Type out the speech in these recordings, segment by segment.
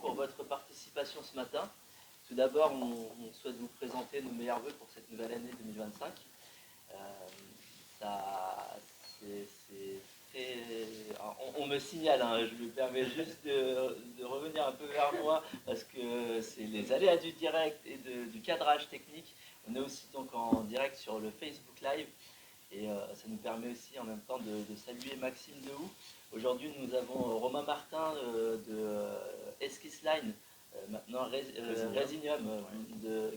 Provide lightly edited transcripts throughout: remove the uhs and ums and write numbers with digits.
pour votre participation ce matin. Tout d'abord, on souhaite vous présenter nos meilleurs vœux pour cette nouvelle année 2025. On me signale, hein, je me permets juste de revenir un peu vers moi parce que c'est les aléas du direct et du cadrage technique. On est aussi donc en direct sur le Facebook Live et ça nous permet aussi en même temps de saluer Maxime Dehou. Aujourd'hui, nous avons Romain Martin de Esquisse Line, maintenant Resinium,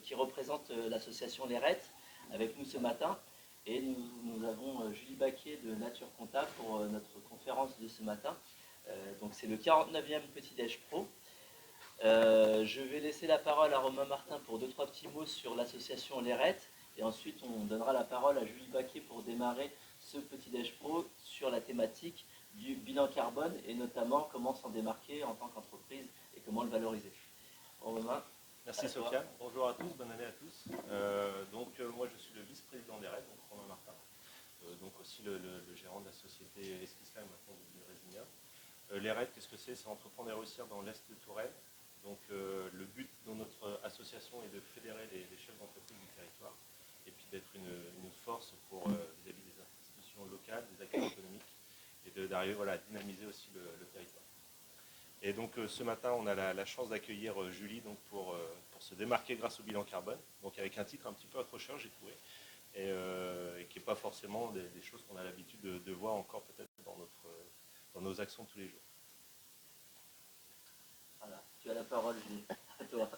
qui représente l'association Les Rettes, avec nous ce matin. Et nous avons Julie Baquier de Nature Comptable pour notre conférence de ce matin. Donc c'est le 49e Petit Déj Pro. Je vais laisser la parole à Romain Martin pour 2-3 petits mots sur l'association Les Rettes. Et ensuite, on donnera la parole à Julie Baquier pour démarrer ce Petit Déj Pro sur la thématique du bilan carbone et notamment comment s'en démarquer en tant qu'entreprise et comment le valoriser. Romain. Merci Sofiane, bonjour à tous, bonne année à tous. Moi je suis le vice-président des RED, donc Romain Martin, donc aussi le gérant de la société Esquisse Line, maintenant devenue Resinium. Les RED, qu'est-ce que c'est? C'est entreprendre et réussir dans l'Est de Touraine. Donc le but de notre association est de fédérer les chefs d'entreprise du territoire et puis d'être une force pour vis-à-vis des institutions locales, des acteurs économiques et d'arriver à dynamiser aussi le territoire. Et donc ce matin, on a la chance d'accueillir Julie donc, pour se démarquer grâce au bilan carbone, donc avec un titre un petit peu accrocheur, j'ai trouvé, et qui n'est pas forcément des choses qu'on a l'habitude de voir encore peut-être dans nos actions de tous les jours. Voilà, tu as la parole, Julie, à toi.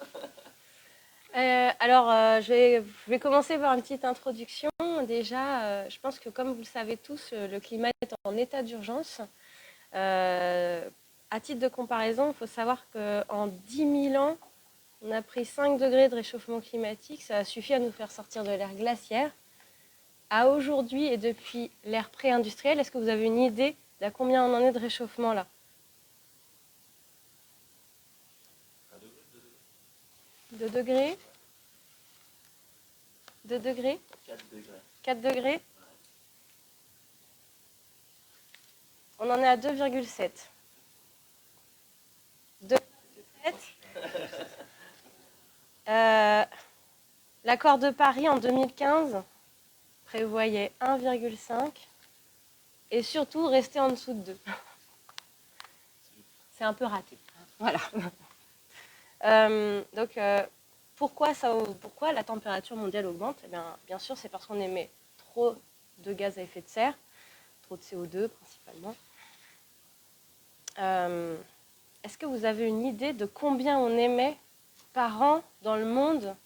Je vais commencer par une petite introduction. Déjà, je pense que comme vous le savez tous, le climat est en état d'urgence. À titre de comparaison, il faut savoir qu'en 10 000 ans, on a pris 5 degrés de réchauffement climatique. Ça a suffi à nous faire sortir de l'ère glaciaire. À aujourd'hui et depuis l'ère pré-industrielle, est-ce que vous avez une idée d'à combien on en est de réchauffement là? 2 degrés 2 degrés 4 degrés. 4 degrés. On en est à 2,7. 2,7. L'accord de Paris en 2015 prévoyait 1,5 et surtout rester en dessous de 2. C'est un peu raté. Voilà. Pourquoi la température mondiale augmente? Bien sûr, c'est parce qu'on émet trop de gaz à effet de serre, trop de CO2 principalement. Est-ce que vous avez une idée de combien on émet par an dans le monde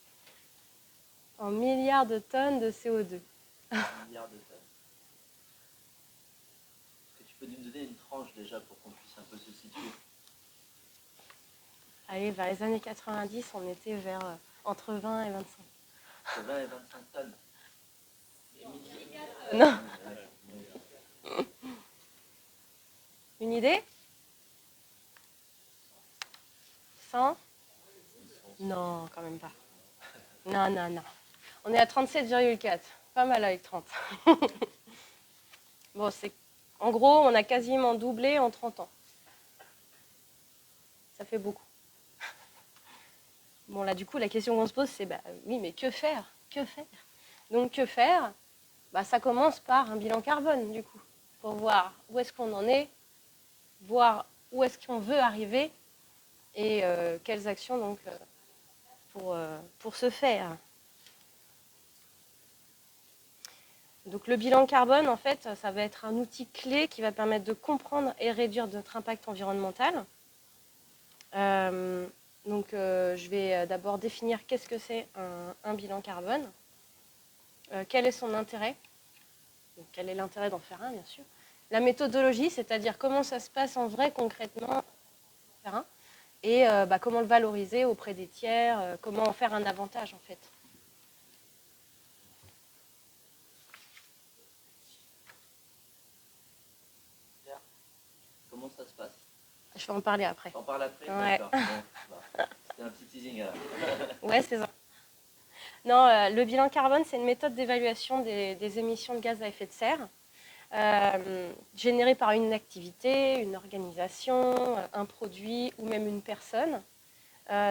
en milliards de tonnes de CO2? Milliards de tonnes. Est-ce que tu peux nous donner une tranche déjà pour qu'on puisse un peu se situer? Allez, vers les années 90, on était vers entre 20 et 25. Entre 20 et 25 tonnes. Non. Une idée? 100? Non, quand même pas. Non. On est à 37,4. Pas mal avec 30. Bon, en gros, on a quasiment doublé en 30 ans. Ça fait beaucoup. Bon, là, du coup, la question qu'on se pose, c'est, oui, mais que faire? Que faire? Donc, que faire? Ça commence par un bilan carbone, du coup, pour voir où est-ce qu'on en est, voir où est-ce qu'on veut arriver et quelles actions, donc, pour ce faire. Donc, le bilan carbone, en fait, ça va être un outil clé qui va permettre de comprendre et réduire notre impact environnemental. Je vais d'abord définir qu'est-ce que c'est un bilan carbone, quel est son intérêt, donc, quel est l'intérêt d'en faire un, bien sûr, la méthodologie, c'est-à-dire comment ça se passe en vrai, concrètement, et comment le valoriser auprès des tiers, comment en faire un avantage, en fait. Comment ça se passe? Je vais en parler après. On parle après? Ouais. D'accord. Bon, c'était un petit teasing alors. Ouais, c'est ça. Non, le bilan carbone, c'est une méthode d'évaluation des émissions de gaz à effet de serre générées par une activité, une organisation, un produit ou même une personne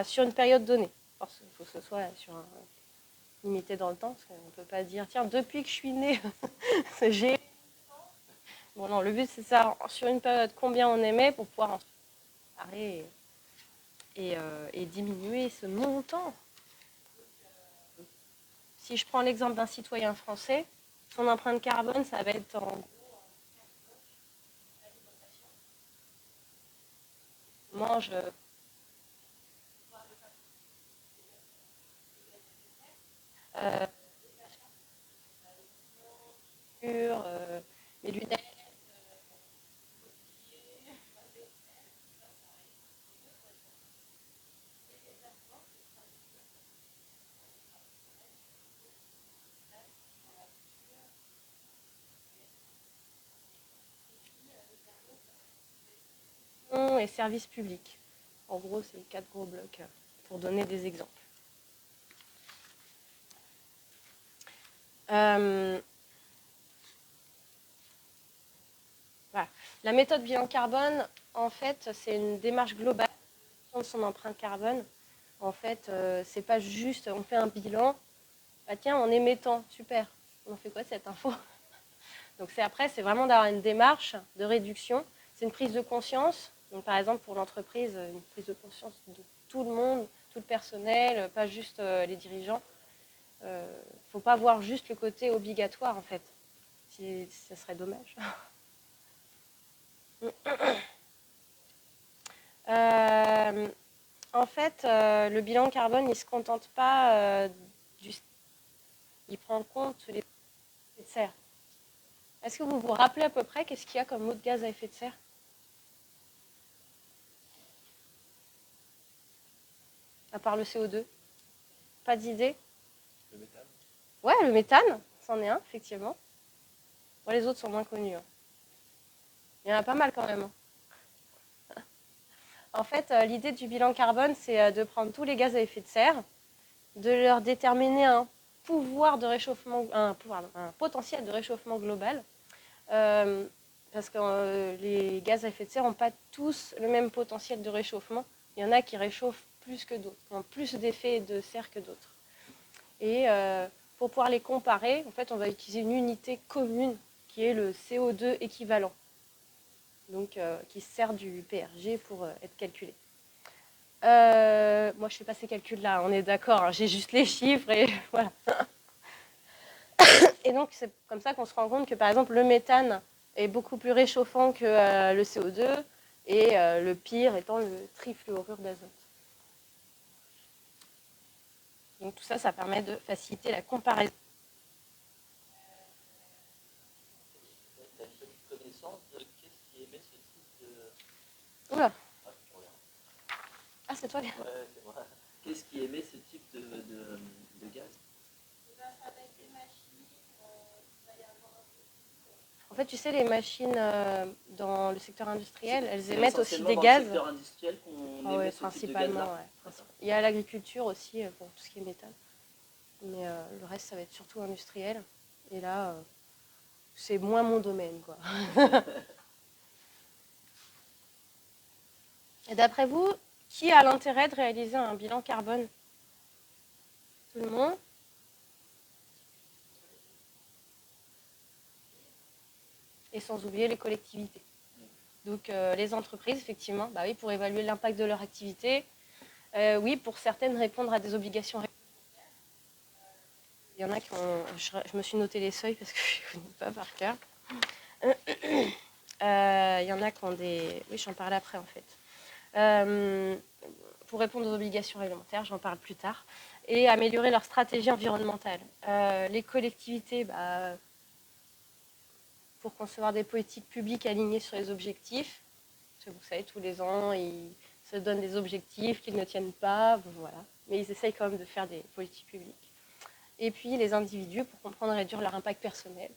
sur une période donnée. Il faut que ce soit limité dans le temps, parce qu'on ne peut pas dire, tiens, depuis que je suis née, j'ai... Bon, non, le but, c'est ça, sur une période, combien on émet pour pouvoir en séparer et diminuer ce montant. Si je prends l'exemple d'un citoyen français, son empreinte carbone, ça va être en mange mes lunettes. Et services publics. En gros, c'est 4 gros blocs pour donner des exemples. Voilà. La méthode bilan carbone, en fait, c'est une démarche globale de son empreinte carbone. En fait, c'est pas juste on fait un bilan, bah tiens, en émettant, super, on en fait quoi de cette info? Donc c'est vraiment d'avoir une démarche de réduction, c'est une prise de conscience. Donc par exemple pour l'entreprise, une prise de conscience de tout le monde, tout le personnel, pas juste les dirigeants. Il ne faut pas voir juste le côté obligatoire en fait, ça serait dommage. En fait, le bilan carbone, il ne se contente pas il prend en compte les effets de serre. Est-ce que vous vous rappelez à peu près qu'est-ce qu'il y a comme autre gaz à effet de serre? À part le CO2? Pas d'idée? Le méthane. Ouais, le méthane, c'en est un, effectivement. Bon, les autres sont moins connus. Hein. Il y en a pas mal quand même. Hein. En fait, l'idée du bilan carbone, c'est de prendre tous les gaz à effet de serre, de leur déterminer un pouvoir de réchauffement, un potentiel de réchauffement global. Parce que les gaz à effet de serre n'ont pas tous le même potentiel de réchauffement. Il y en a qui réchauffent plus que d'autres, qui ont plus d'effets de serre que d'autres. Et pour pouvoir les comparer, en fait, on va utiliser une unité commune qui est le CO2 équivalent, donc qui sert du PRG pour être calculé. Moi, je ne fais pas ces calculs-là, on est d'accord, hein, j'ai juste les chiffres et voilà. Et donc, c'est comme ça qu'on se rend compte que, par exemple, le méthane est beaucoup plus réchauffant que le CO2 et le pire étant le trifluorure d'azote. Donc tout ça, ça permet de faciliter la comparaison. Tu as une petite connaissance de qu'est-ce qui émet ce type de... Oula. Ah, c'est toi? Ouais, c'est moi. Qu'est-ce qui émet ce type de gaz? En fait, tu sais, les machines dans le secteur industriel, elles émettent aussi essentiellement des dans gaz. le secteur industriel qu'on émet ce type de principalement, gaz-là. ouais. Il y a l'agriculture aussi pour tout ce qui est méthane. Mais le reste, ça va être surtout industriel. Et là, c'est moins mon domaine, quoi. Et d'après vous, qui a l'intérêt de réaliser un bilan carbone? Tout le monde? Et sans oublier les collectivités. Donc les entreprises, effectivement, bah oui, pour évaluer l'impact de leur activité. Oui, pour certaines, répondre à des obligations. Il y en a qui ont... Je me suis noté les seuils parce que je ne connais pas par cœur. Il y en a qui ont des... Oui, j'en parle après en fait. Pour répondre aux obligations réglementaires, j'en parle plus tard. Et améliorer leur stratégie environnementale. Les collectivités, pour concevoir des politiques publiques alignées sur les objectifs. Parce que vous savez, tous les ans, ils se donnent des objectifs qu'ils ne tiennent pas, voilà. Mais ils essayent quand même de faire des politiques publiques. Et puis les individus pour comprendre et réduire leur impact personnel.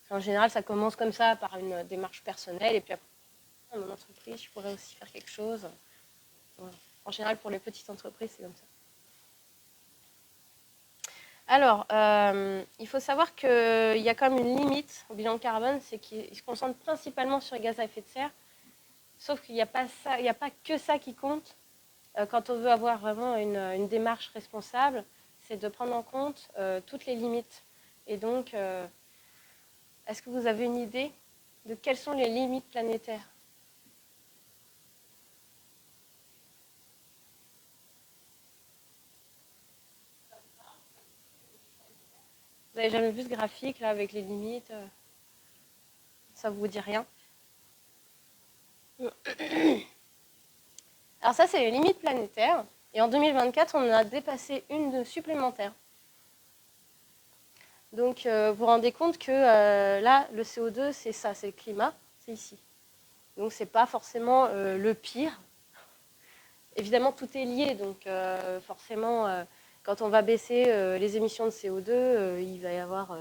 En général, ça commence comme ça, par une démarche personnelle, et puis après, dans mon entreprise, je pourrais aussi faire quelque chose. Voilà. En général, pour les petites entreprises, c'est comme ça. Alors, il faut savoir qu'il y a quand même une limite au bilan carbone, c'est qu'il se concentre principalement sur les gaz à effet de serre, sauf qu'il n'y a pas ça, il n'y a pas que ça qui compte. quand on veut avoir vraiment une démarche responsable, c'est de prendre en compte toutes les limites. Et donc, est-ce que vous avez une idée de quelles sont les limites planétaires? Vous n'avez jamais vu ce graphique là avec les limites? Ça vous dit rien? Alors ça, c'est les limites planétaires. Et en 2024, on en a dépassé une supplémentaire. Donc, vous vous rendez compte que là, le CO2, c'est ça, c'est le climat, c'est ici. Donc, c'est pas forcément le pire. Évidemment, tout est lié. Donc, forcément, quand on va baisser les émissions de CO2, il va y avoir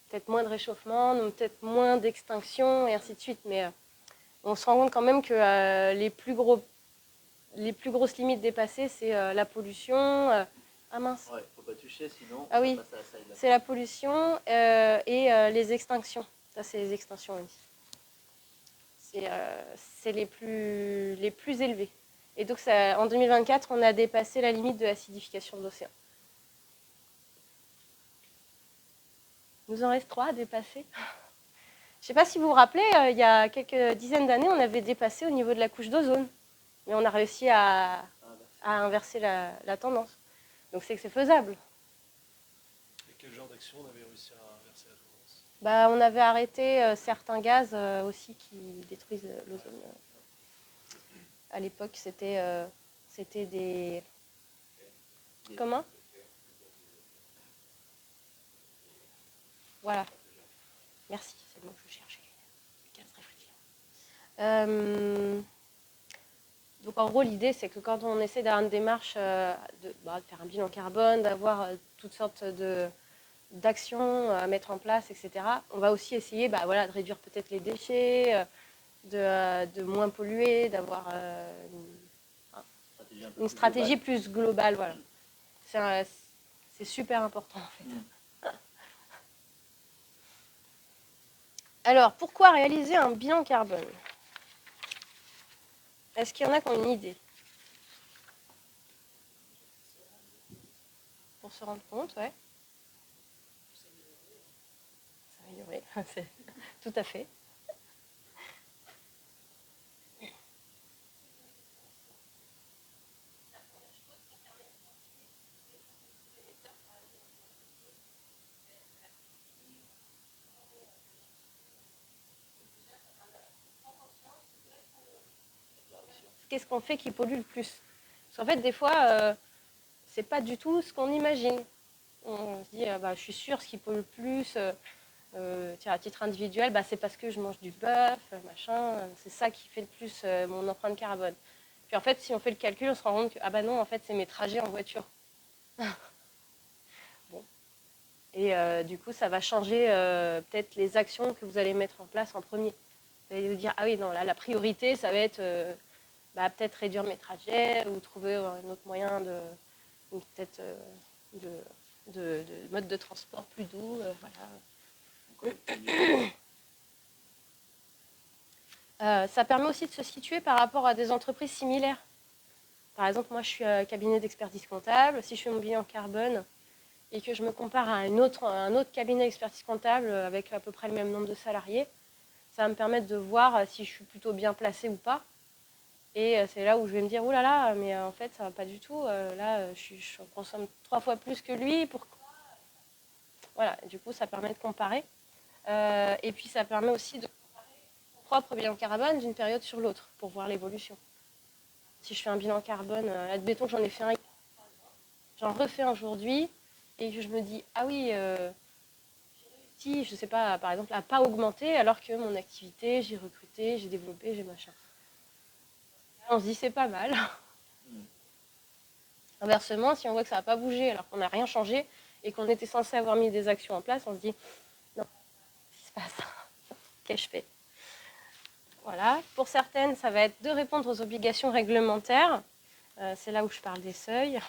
peut-être moins de réchauffement, donc peut-être moins d'extinction, et ainsi de suite. Mais on se rend compte quand même que les plus grosses limites dépassées, c'est la pollution. Ah mince. Ouais, faut pas toucher, sinon Ah oui, ça aide. c'est la pollution et les extinctions. Ça, c'est les extinctions aussi. C'est les plus élevés. Et donc, en 2024, on a dépassé la limite de l'acidification de l'océan. Il nous en reste 3 à dépasser. Je ne sais pas si vous vous rappelez, il y a quelques dizaines d'années, on avait dépassé au niveau de la couche d'ozone. Mais on a réussi à inverser la tendance. Donc c'est que c'est faisable. Et quel genre d'action on avait réussi à inverser la tendance? On avait arrêté certains gaz aussi qui détruisent l'ozone. À l'époque, c'était des... Comment? Voilà. Merci, c'est le mot que je cherchais. Gaz réfrigérant. Donc en gros, l'idée, c'est que quand on essaie d'avoir une démarche de faire un bilan carbone, d'avoir toutes sortes d'actions à mettre en place, etc., on va aussi essayer de réduire peut-être les déchets, de moins polluer, d'avoir une stratégie plus globale. Voilà. C'est super important en fait. Alors, pourquoi réaliser un bilan carbone? Est-ce qu'il y en a qui ont une idée? Pour se rendre compte, ouais. S'améliorer, tout à fait. Qu'est-ce qu'on fait qui pollue le plus? Parce qu'en fait, des fois, c'est pas du tout ce qu'on imagine. On se dit, je suis sûre, ce qui pollue le plus, à titre individuel, c'est parce que je mange du bœuf, machin, c'est ça qui fait le plus mon empreinte carbone. Puis en fait, si on fait le calcul, on se rend compte que, non, en fait, c'est mes trajets en voiture. Bon. Et du coup, ça va changer peut-être les actions que vous allez mettre en place en premier. Vous allez vous dire, ah oui, non, là, la priorité, ça va être peut-être réduire mes trajets ou trouver un autre moyen de mode de transport plus doux. Voilà. Ça permet aussi de se situer par rapport à des entreprises similaires. Par exemple, moi, je suis cabinet d'expertise comptable. Si je fais mon bilan carbone et que je me compare à un autre cabinet d'expertise comptable avec à peu près le même nombre de salariés, ça va me permettre de voir si je suis plutôt bien placée ou pas. Et c'est là où je vais me dire, oh là là, mais en fait, ça va pas du tout. Là, je consomme 3 fois plus que lui. Pourquoi? Voilà, du coup, ça permet de comparer. Et puis, ça permet aussi de comparer son propre bilan carbone d'une période sur l'autre pour voir l'évolution. Si je fais un bilan carbone, admettons que j'en ai fait un, j'en refais un aujourd'hui, et que je me dis, ah oui, j'ai réussi, je sais pas, par exemple, à pas augmenter, alors que mon activité, j'ai recruté, j'ai développé, j'ai machin. On se dit, c'est pas mal. Inversement, si on voit que ça n'a pas bougé, alors qu'on n'a rien changé, et qu'on était censé avoir mis des actions en place, on se dit, non, qu'est-ce qui se passe? Qu'ai-je fait? Voilà. Pour certaines, ça va être de répondre aux obligations réglementaires. C'est là où je parle des seuils.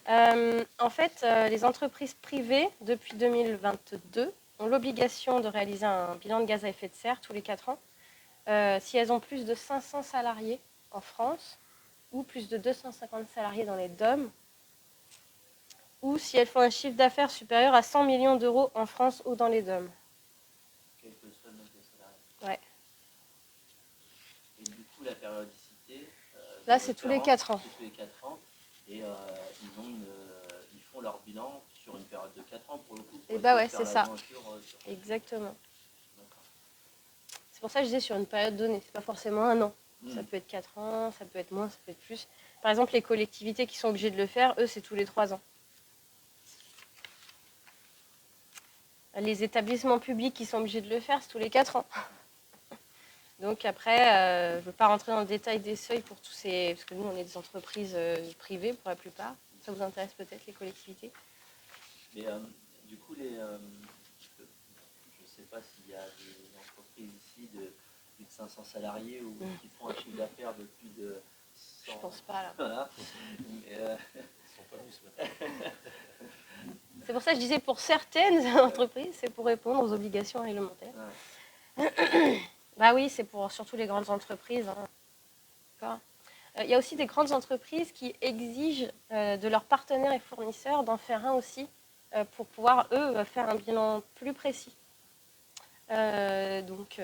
En fait, les entreprises privées, depuis 2022, ont l'obligation de réaliser un bilan de gaz à effet de serre tous les 4 ans. Si elles ont plus de 500 salariés en France, ou plus de 250 salariés dans les DOM, ou si elles font un chiffre d'affaires supérieur à 100 millions d'euros en France ou dans les DOM. Quel que soit le nombre de salariés. Ouais. Et du coup, la périodicité. Là, c'est tous les 4 ans. C'est tous les 4 ans. Et ils font leur bilan sur une période de 4 ans pour le coup. Et bah ouais, c'est ça. Exactement. C'est pour ça que je disais sur une période donnée. C'est pas forcément un an. Ça peut être 4 ans, ça peut être moins, ça peut être plus. Par exemple, les collectivités qui sont obligées de le faire, eux, c'est tous les 3 ans. Les établissements publics qui sont obligés de le faire, c'est tous les 4 ans. Donc après, je ne veux pas rentrer dans le détail des seuils pour tous ces... Parce que nous, on est des entreprises privées pour la plupart. Ça vous intéresse peut-être, les collectivités? Mais du coup, je ne sais pas s'il y a des entreprises ici de plus de 500 salariés ou qui font un chiffre d'affaires de plus de 100... Je pense pas, là. Voilà. Ils sont pas venus ce matin. C'est pour ça que je disais pour certaines entreprises, c'est pour répondre aux obligations réglementaires. Ouais. Bah oui, c'est pour surtout les grandes entreprises. Hein. Il y a aussi des grandes entreprises qui exigent de leurs partenaires et fournisseurs d'en faire un aussi pour pouvoir, eux, faire un bilan plus précis. Donc...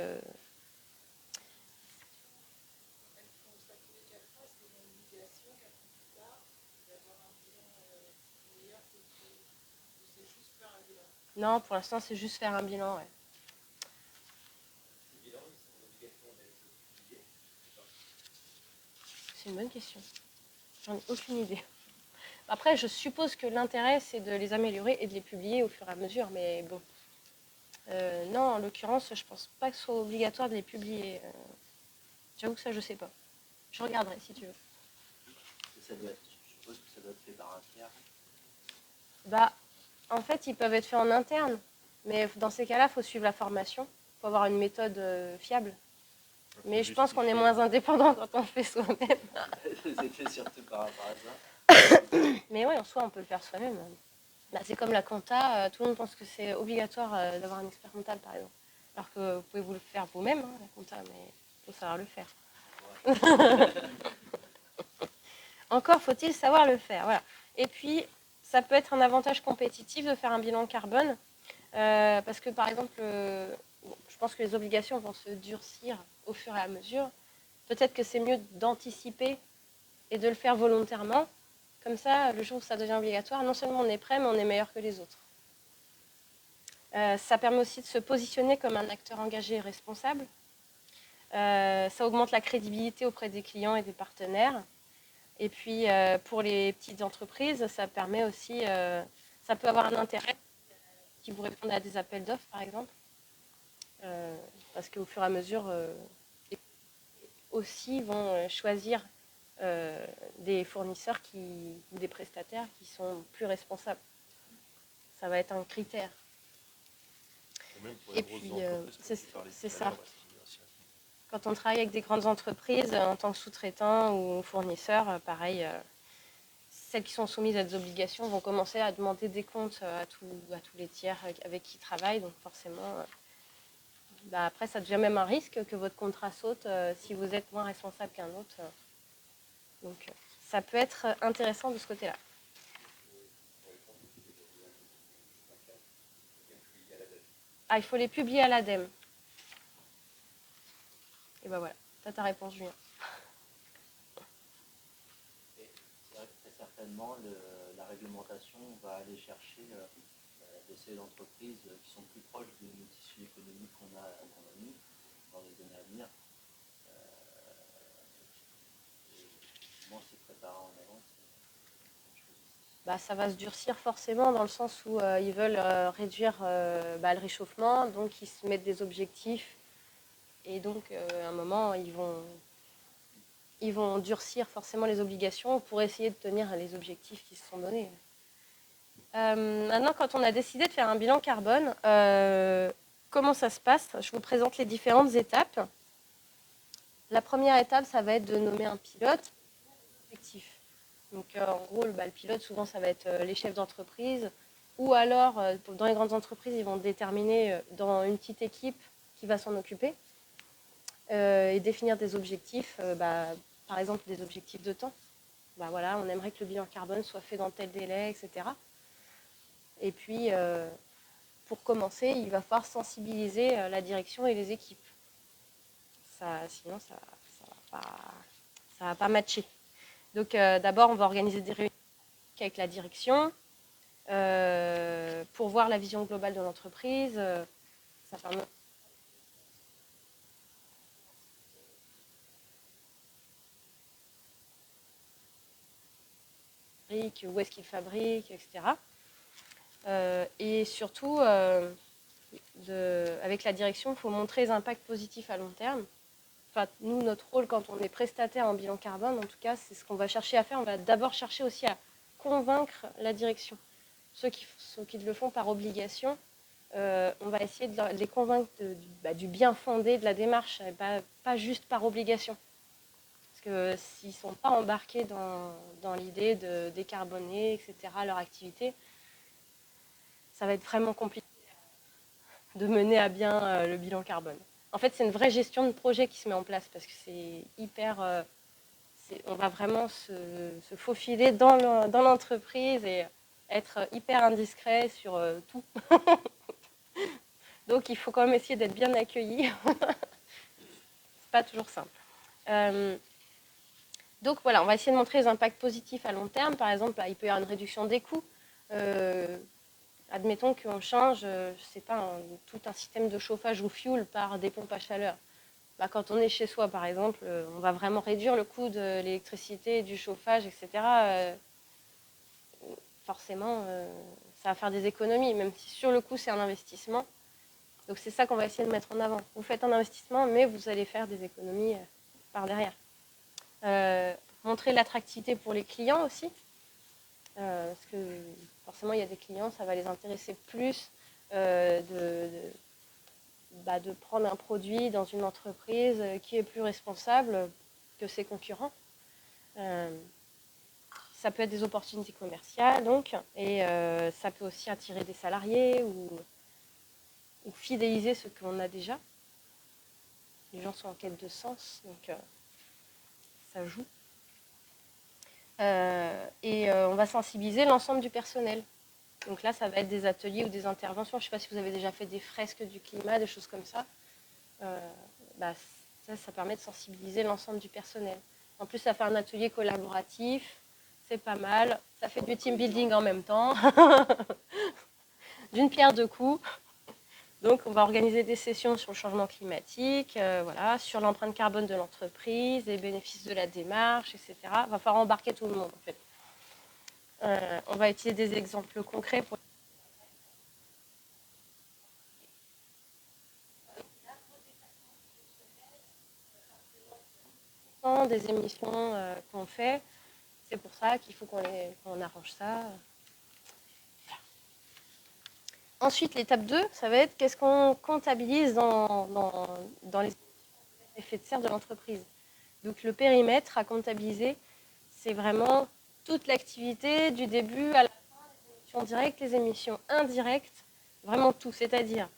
Non, pour l'instant, c'est juste faire un bilan, ouais. C'est une bonne question. J'en ai aucune idée. Après, je suppose que l'intérêt, c'est de les améliorer et de les publier au fur et à mesure, mais bon. Non, en l'occurrence, je pense pas que ce soit obligatoire de les publier. J'avoue que ça, je sais pas. Je regarderai, si tu veux. Je suppose que ça doit être fait par un tiers. Bah, en fait, ils peuvent être faits en interne, mais dans ces cas-là, il faut suivre la formation. Il faut avoir une méthode fiable. Mais je pense qu'on est moins indépendant quand on le fait soi-même. C'était surtout par rapport à ça. Mais ouais, en soi, on peut le faire soi-même. Bah, c'est comme la compta, tout le monde pense que c'est obligatoire d'avoir un expert comptable, par exemple. Alors que vous pouvez vous le faire vous-même, hein, la compta, mais il faut savoir le faire. Ouais. Encore faut-il savoir le faire, voilà. Et puis, ça peut être un avantage compétitif de faire un bilan carbone, parce que, par exemple, je pense que les obligations vont se durcir au fur et à mesure. Peut-être que c'est mieux d'anticiper et de le faire volontairement. Comme ça, le jour où ça devient obligatoire, non seulement on est prêt, mais on est meilleur que les autres. Ça permet aussi de se positionner comme un acteur engagé et responsable. Ça augmente la crédibilité auprès des clients et des partenaires. Et puis, pour les petites entreprises, ça permet aussi, ça peut avoir un intérêt qui vous répondent à des appels d'offres, par exemple. Parce qu'au fur et à mesure, aussi vont choisir des fournisseurs ou des prestataires qui sont plus responsables. Ça va être un critère. Et puis, c'est ça. Quand on travaille avec des grandes entreprises, en tant que sous-traitant ou fournisseur, pareil, celles qui sont soumises à des obligations vont commencer à demander des comptes à tous les tiers avec qui ils travaillent. Donc forcément, bah après, ça devient même un risque que votre contrat saute si vous êtes moins responsable qu'un autre. Donc ça peut être intéressant de ce côté-là. Ah, il faut les publier à l'ADEME. Et ben voilà, t'as ta réponse, Julien. C'est vrai que très certainement, la réglementation va aller chercher des seuils d'entreprises qui sont plus proches de nos tissus économiques qu'on a nous dans les années à venir. Effectivement, c'est préparé en avance. Bah, ça va se durcir forcément dans le sens où ils veulent réduire le réchauffement, donc ils se mettent des objectifs et donc à un moment ils vont durcir forcément les obligations pour essayer de tenir les objectifs qui se sont donnés. Maintenant, quand on a décidé de faire un bilan carbone, comment ça se passe? Je vous présente les différentes étapes. La première étape, ça va être de nommer un pilote objectif. Donc en gros, le pilote, souvent, ça va être les chefs d'entreprise. Ou alors, dans les grandes entreprises, ils vont déterminer dans une petite équipe qui va s'en occuper et définir des objectifs par exemple des objectifs de temps. Bah voilà, on aimerait que le bilan carbone soit fait dans tel délai, etc. Et puis, pour commencer, il va falloir sensibiliser la direction et les équipes. Sinon, ça va pas matcher. Donc, d'abord, on va organiser des réunions avec la direction pour voir la vision globale de l'entreprise. Ça permet où est-ce qu'ils fabriquent, etc. Et surtout, avec la direction, il faut montrer les impacts positifs à long terme. Enfin, nous, notre rôle quand on est prestataire en bilan carbone, en tout cas, c'est ce qu'on va chercher à faire. On va d'abord chercher aussi à convaincre la direction. Ceux qui le font par obligation, on va essayer de les convaincre du bien fondé de la démarche, et pas juste par obligation. Parce que s'ils ne sont pas embarqués dans l'idée de décarboner, etc., leur activité, ça va être vraiment compliqué de mener à bien le bilan carbone. En fait, c'est une vraie gestion de projet qui se met en place parce que c'est hyper... on va vraiment se faufiler dans l'entreprise et être hyper indiscret sur tout. Donc, il faut quand même essayer d'être bien accueilli. C'est pas toujours simple. Donc, voilà, on va essayer de montrer les impacts positifs à long terme. Par exemple, il peut y avoir une réduction des coûts. Admettons qu'on change, je sais pas, tout un système de chauffage au fioul par des pompes à chaleur. Bah, quand on est chez soi, par exemple, on va vraiment réduire le coût de l'électricité, du chauffage, etc. Forcément, ça va faire des économies, même si sur le coup, c'est un investissement. Donc, c'est ça qu'on va essayer de mettre en avant. Vous faites un investissement, mais vous allez faire des économies par derrière. Montrer l'attractivité pour les clients aussi. Parce que forcément, il y a des clients, ça va les intéresser plus de prendre un produit dans une entreprise qui est plus responsable que ses concurrents. Ça peut être des opportunités commerciales, donc, et ça peut aussi attirer des salariés ou fidéliser ceux qu'on a déjà. Les gens sont en quête de sens, donc ça joue. On va sensibiliser l'ensemble du personnel. Donc là, ça va être des ateliers ou des interventions. Je ne sais pas si vous avez déjà fait des fresques du climat, des choses comme ça. Ça permet de sensibiliser l'ensemble du personnel. En plus, ça fait un atelier collaboratif. C'est pas mal. Ça fait du team building en même temps. D'une pierre deux coups. Donc, on va organiser des sessions sur le changement climatique, sur l'empreinte carbone de l'entreprise, les bénéfices de la démarche, etc. Il va falloir embarquer tout le monde, en fait. On va utiliser des exemples concrets pour des émissions qu'on fait. C'est pour ça qu'il faut qu'on arrange ça. Ensuite, l'étape 2, ça va être qu'est-ce qu'on comptabilise dans les effets de serre de l'entreprise. Donc, le périmètre à comptabiliser, c'est vraiment toute l'activité du début à la fin, les émissions directes, les émissions indirectes, vraiment tout, c'est-à-dire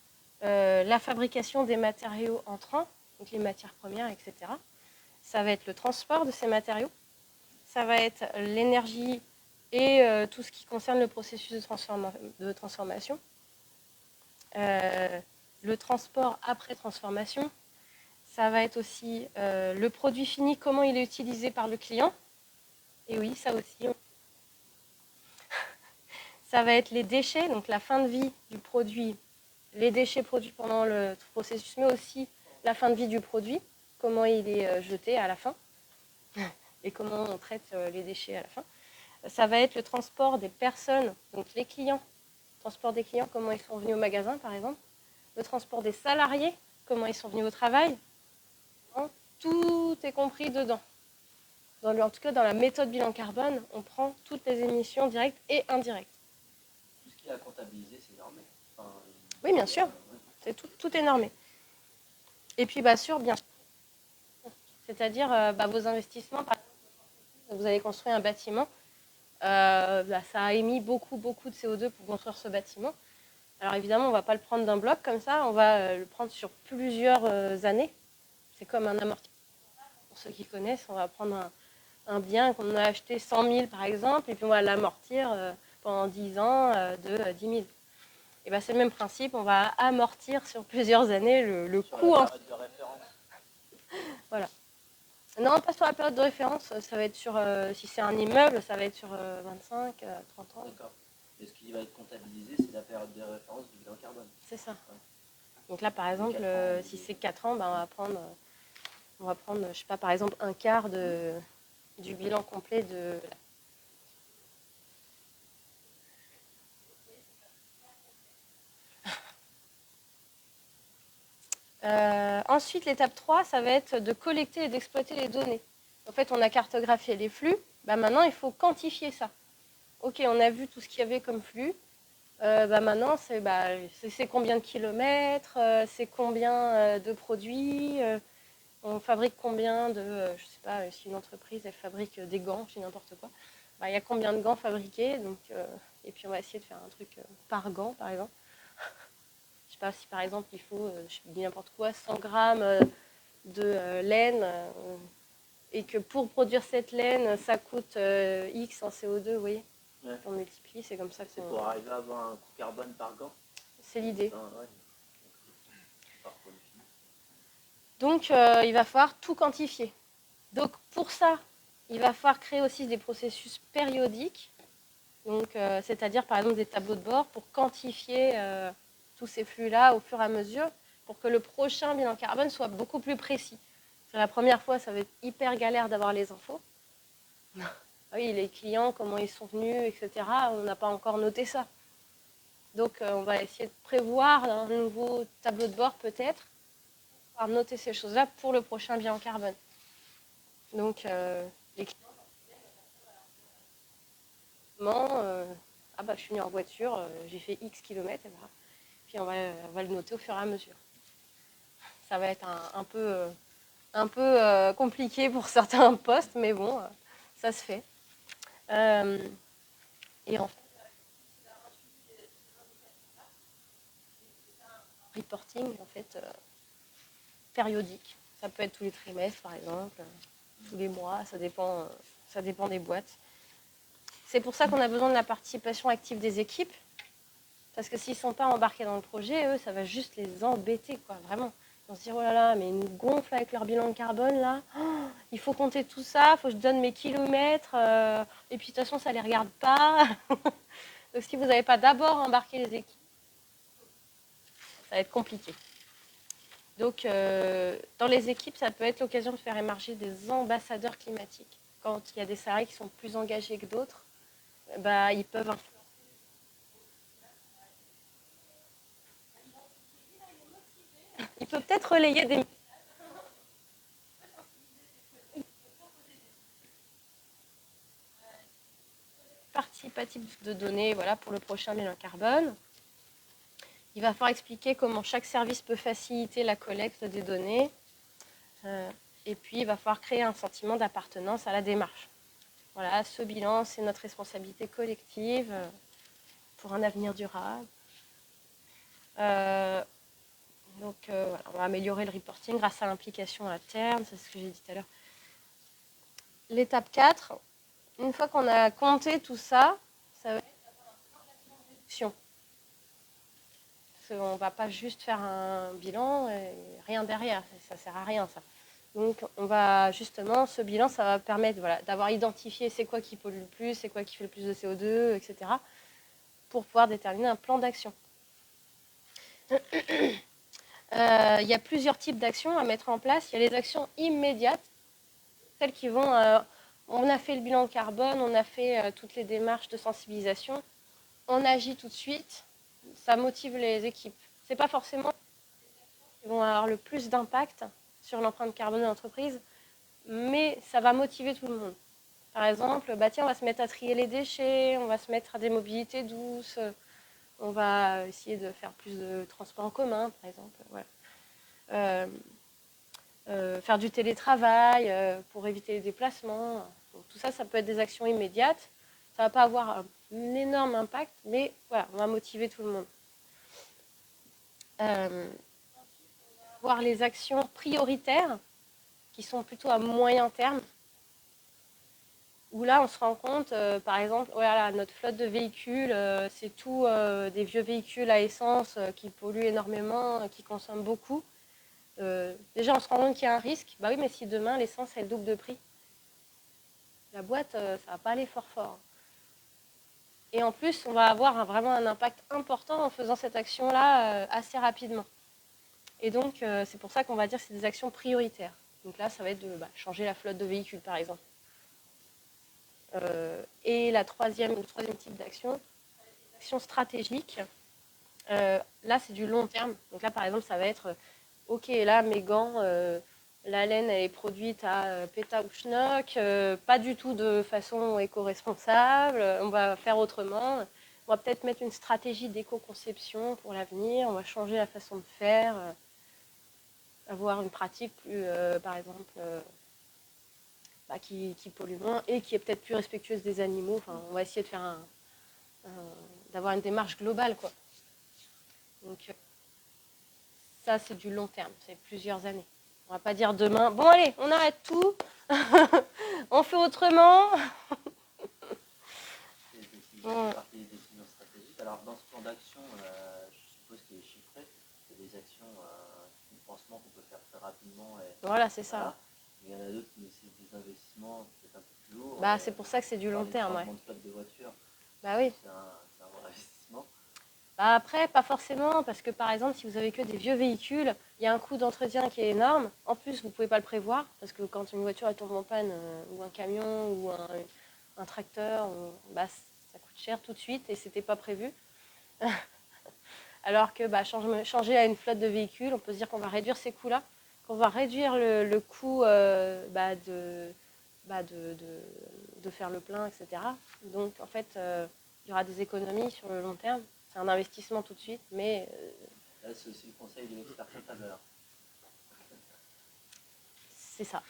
la fabrication des matériaux entrants, donc les matières premières, etc. Ça va être le transport de ces matériaux, ça va être l'énergie et tout ce qui concerne le processus de transformation. Le transport après transformation, ça va être aussi le produit fini, comment il est utilisé par le client. Et oui, ça aussi. Ça va être les déchets, donc la fin de vie du produit, les déchets produits pendant le processus, mais aussi la fin de vie du produit, comment il est jeté à la fin et comment on traite les déchets à la fin. Ça va être le transport des personnes, donc les clients, transport des clients, comment ils sont venus au magasin par exemple, le transport des salariés, comment ils sont venus au travail. Tout est compris dedans. En tout cas, dans la méthode bilan carbone, on prend toutes les émissions directes et indirectes. Tout ce qui est à comptabiliser, c'est normé. Oui, bien sûr. Tout est normé. Et puis, bien sûr, c'est-à-dire vos investissements. Par exemple, vous avez construit un bâtiment, ça a émis beaucoup de CO2 pour construire ce bâtiment. Alors évidemment, on ne va pas le prendre d'un bloc comme ça, on va le prendre sur plusieurs années. C'est comme un amortisseur. Pour ceux qui connaissent, on va prendre un bien qu'on a acheté 100 000 par exemple, et puis on va l'amortir pendant 10 ans de 10 000. Et ben, c'est le même principe, on va amortir sur plusieurs années le Sur coût. la période de référence. Voilà. Non, pas sur la période de référence, ça va être sur, si c'est un immeuble, ça va être sur 25, 30 ans. D'accord. Et ce qui va être comptabilisé, c'est la période de référence du bilan carbone. C'est ça. Donc là, par exemple, si c'est 4 ans, ben, on va prendre, je sais pas, par exemple, un quart du bilan complet de... Ensuite, l'étape 3, ça va être de collecter et d'exploiter les données. En fait, on a cartographié les flux. Ben, maintenant, il faut quantifier ça. Ok, on a vu tout ce qu'il y avait comme flux. Maintenant, c'est combien de kilomètres, c'est combien de produits, on fabrique combien de, je sais pas, si une entreprise elle fabrique des gants, je dis n'importe quoi, il y a combien de gants fabriqués, donc, et puis on va essayer de faire un truc par gant par exemple. Je sais pas si par exemple il faut, je dis n'importe quoi, 100 grammes de laine, et que pour produire cette laine, ça coûte X en CO2, vous voyez. Ouais. On multiplie, c'est comme ça que c'est pour arriver à avoir un coût carbone par gant. C'est l'idée. Ouais. Donc, il va falloir tout quantifier. Donc, pour ça, il va falloir créer aussi des processus périodiques. Donc, c'est-à-dire, par exemple, des tableaux de bord pour quantifier tous ces flux-là au fur et à mesure pour que le prochain bilan carbone soit beaucoup plus précis. La première fois, ça va être hyper galère d'avoir les infos. Oui, les clients, comment ils sont venus, etc. On n'a pas encore noté ça. Donc, on va essayer de prévoir un nouveau tableau de bord peut-être, pour noter ces choses-là pour le prochain bilan carbone. Donc, les clients, je suis venu en voiture, j'ai fait X kilomètres, puis on va le noter au fur et à mesure. Ça va être un peu compliqué pour certains postes, mais bon, ça se fait. Et en fait, reporting, en fait, périodique. Ça peut être tous les trimestres, par exemple, tous les mois, ça dépend des boîtes. C'est pour ça qu'on a besoin de la participation active des équipes, parce que s'ils ne sont pas embarqués dans le projet, eux, ça va juste les embêter, quoi, vraiment. Ils vont se dire, oh là là, mais ils nous gonflent avec leur bilan de carbone, là. Oh, il faut compter tout ça, il faut que je donne mes kilomètres, et puis de toute façon, ça ne les regarde pas. Donc si vous n'avez pas d'abord embarqué les équipes, ça va être compliqué. Donc, dans les équipes, ça peut être l'occasion de faire émerger des ambassadeurs climatiques. Quand il y a des salariés qui sont plus engagés que d'autres, ils peuvent... Il peut peut-être relayer des... participatifs de données, voilà, pour le prochain bilan carbone. Il va falloir expliquer comment chaque service peut faciliter la collecte des données. Et puis, il va falloir créer un sentiment d'appartenance à la démarche. Voilà, ce bilan, c'est notre responsabilité collective pour un avenir durable. Donc, voilà, on va améliorer le reporting grâce à l'implication interne, c'est ce que j'ai dit tout à l'heure. L'étape 4, une fois qu'on a compté tout ça, ça va être l'action. On ne va pas juste faire un bilan et rien derrière, ça ne sert à rien ça. Donc on va justement, ce bilan, ça va permettre d'avoir identifié c'est quoi qui pollue le plus, c'est quoi qui fait le plus de CO2, etc. pour pouvoir déterminer un plan d'action. Il y a plusieurs types d'actions à mettre en place. Il y a les actions immédiates, celles qui vont... on a fait le bilan carbone, on a fait toutes les démarches de sensibilisation, on agit tout de suite, ça motive les équipes. Ce n'est pas forcément qui vont avoir le plus d'impact sur l'empreinte carbone de l'entreprise, mais ça va motiver tout le monde. Par exemple, on va se mettre à trier les déchets, on va se mettre à des mobilités douces, on va essayer de faire plus de transports en commun, par exemple. Voilà. Faire du télétravail pour éviter les déplacements. Donc, tout ça, ça peut être des actions immédiates. Ça ne va pas avoir un énorme impact, mais voilà, on va motiver tout le monde. Voir les actions prioritaires. qui sont plutôt à moyen terme, où là, on se rend compte, par exemple, voilà, notre flotte de véhicules, c'est tout des vieux véhicules à essence qui polluent énormément, qui consomment beaucoup. Déjà, on se rend compte qu'il y a un risque. Bah oui, mais si demain, l'essence, elle double de prix, la boîte, ça ne va pas aller fort fort. Et en plus, on va avoir vraiment un impact important en faisant cette action-là assez rapidement. Et donc, c'est pour ça qu'on va dire que c'est des actions prioritaires. Donc là, ça va être de changer la flotte de véhicules, par exemple. Et le troisième type d'action, action stratégique. Là, c'est du long terme. Donc là, par exemple, ça va être, ok, là, mes gants, la laine, elle est produite à Péta ou Schnock, pas du tout de façon éco-responsable, on va faire autrement. On va peut-être mettre une stratégie d'éco-conception pour l'avenir, on va changer la façon de faire, avoir une pratique plus, par exemple, qui pollue moins et qui est peut-être plus respectueuse des animaux. Enfin, on va essayer de faire d'avoir une démarche globale, quoi. Donc ça, c'est du long terme, c'est plusieurs années. On va pas dire demain, bon allez, on arrête tout, on fait autrement. C'est partie des décisions stratégiques. Alors dans ce plan d'action, je suppose qu'il est chiffré, c'est des actions, des pansements qu'on peut faire très rapidement. Voilà, c'est ça. Voilà. Il y en a d'autres qui nécessitent des investissements peut-être un peu plus lourds. C'est pour ça que c'est du long terme. Ouais. De flotte de voitures. Bah oui. C'est un bon investissement. Après, pas forcément, parce que par exemple, si vous avez que des vieux véhicules, il y a un coût d'entretien qui est énorme. En plus, vous ne pouvez pas le prévoir, parce que quand une voiture elle tombe en panne, ou un camion, ou un tracteur, ça coûte cher tout de suite et c'était pas prévu. Alors que changer à une flotte de véhicules, on peut se dire qu'on va réduire ces coûts-là, qu'on va réduire le coût de faire le plein, etc. Donc en fait, il y aura des économies sur le long terme. C'est un investissement tout de suite, mais... Là, c'est aussi le conseil de l'expert comptable. C'est ça.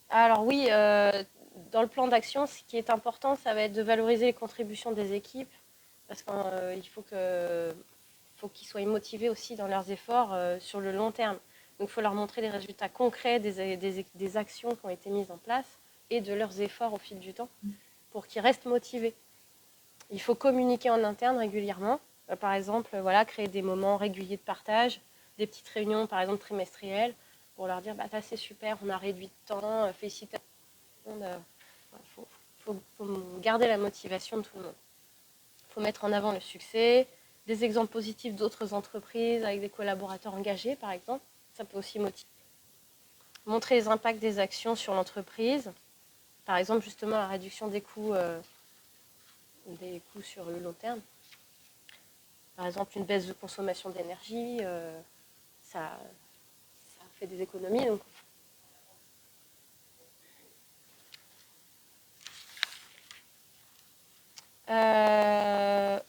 Alors oui, dans le plan d'action, ce qui est important, ça va être de valoriser les contributions des équipes, parce qu'il faut qu'ils soient motivés aussi dans leurs efforts sur le long terme. Donc il faut leur montrer les résultats concrets des actions qui ont été mises en place et de leurs efforts au fil du temps pour qu'ils restent motivés. Il faut communiquer en interne régulièrement. Par exemple, créer des moments réguliers de partage, des petites réunions, par exemple trimestrielles, pour leur dire ça c'est super, on a réduit de temps, félicitations. Il faut garder la motivation de tout le monde. Il faut mettre en avant le succès, des exemples positifs d'autres entreprises avec des collaborateurs engagés, par exemple. Ça peut aussi motiver. Montrer les impacts des actions sur l'entreprise. Par exemple, justement, la réduction des coûts sur le long terme. Par exemple, une baisse de consommation d'énergie, ça fait des économies. Donc.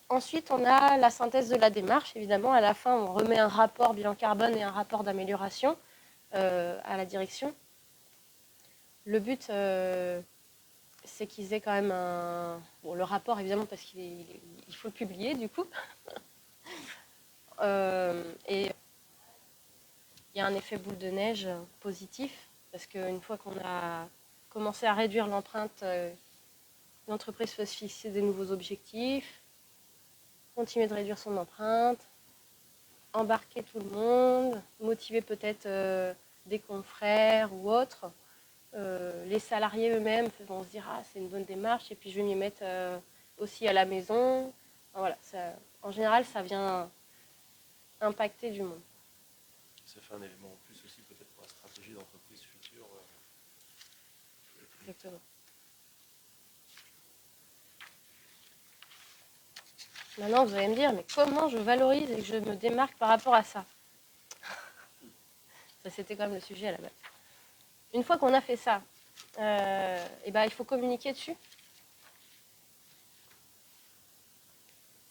Ensuite, on a la synthèse de la démarche. Évidemment, à la fin, on remet un rapport bilan carbone et un rapport d'amélioration à la direction. Le but, c'est qu'ils aient quand même le rapport, évidemment, parce qu'il faut le publier, du coup. Et il y a un effet boule de neige positif, parce qu'une fois qu'on a commencé à réduire l'empreinte, l'entreprise peut se fixer des nouveaux objectifs, continuer de réduire son empreinte, embarquer tout le monde, motiver peut-être des confrères ou autres. Les salariés eux-mêmes vont se dire c'est une bonne démarche et puis je vais m'y mettre aussi à la maison. Voilà, en général, ça vient impacter du monde. Ça fait un élément en plus aussi peut-être pour la stratégie d'entreprise future. Exactement. Maintenant, vous allez me dire, mais comment je valorise et que je me démarque par rapport à ça? Ça, c'était quand même le sujet à la base. Une fois qu'on a fait ça, il faut communiquer dessus.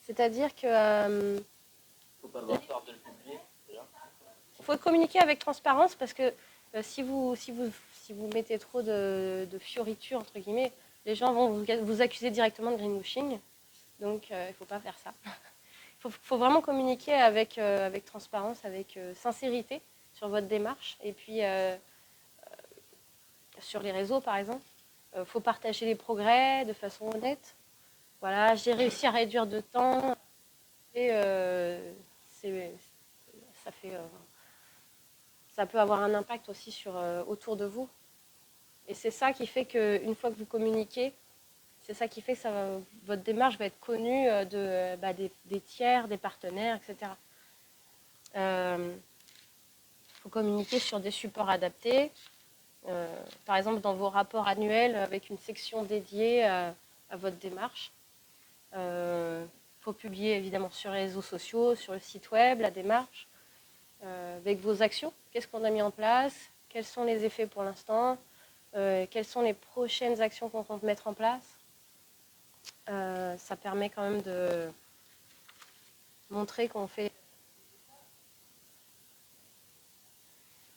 C'est-à-dire que... Il ne faut pas avoir peur de le publier, déjà. Il faut communiquer avec transparence parce que si vous mettez trop de fioritures, entre guillemets, les gens vont vous accuser directement de greenwashing. Donc, il ne faut pas faire ça. Il faut vraiment communiquer avec transparence, avec sincérité sur votre démarche. Et puis, sur les réseaux, par exemple, faut partager les progrès de façon honnête. Voilà, j'ai réussi à réduire de temps. Et ça fait, ça peut avoir un impact aussi autour de vous. Et c'est ça qui fait qu'une fois que vous communiquez, c'est ça qui fait que votre démarche va être connue des tiers, des partenaires, etc. Il faut communiquer sur des supports adaptés. Par exemple, dans vos rapports annuels, avec une section dédiée à votre démarche. Il faut publier évidemment sur les réseaux sociaux, sur le site web, la démarche, avec vos actions. Qu'est-ce qu'on a mis en place? Quels sont les effets pour l'instant? Quelles sont les prochaines actions qu'on compte mettre en place? Ça permet quand même de montrer qu'on fait.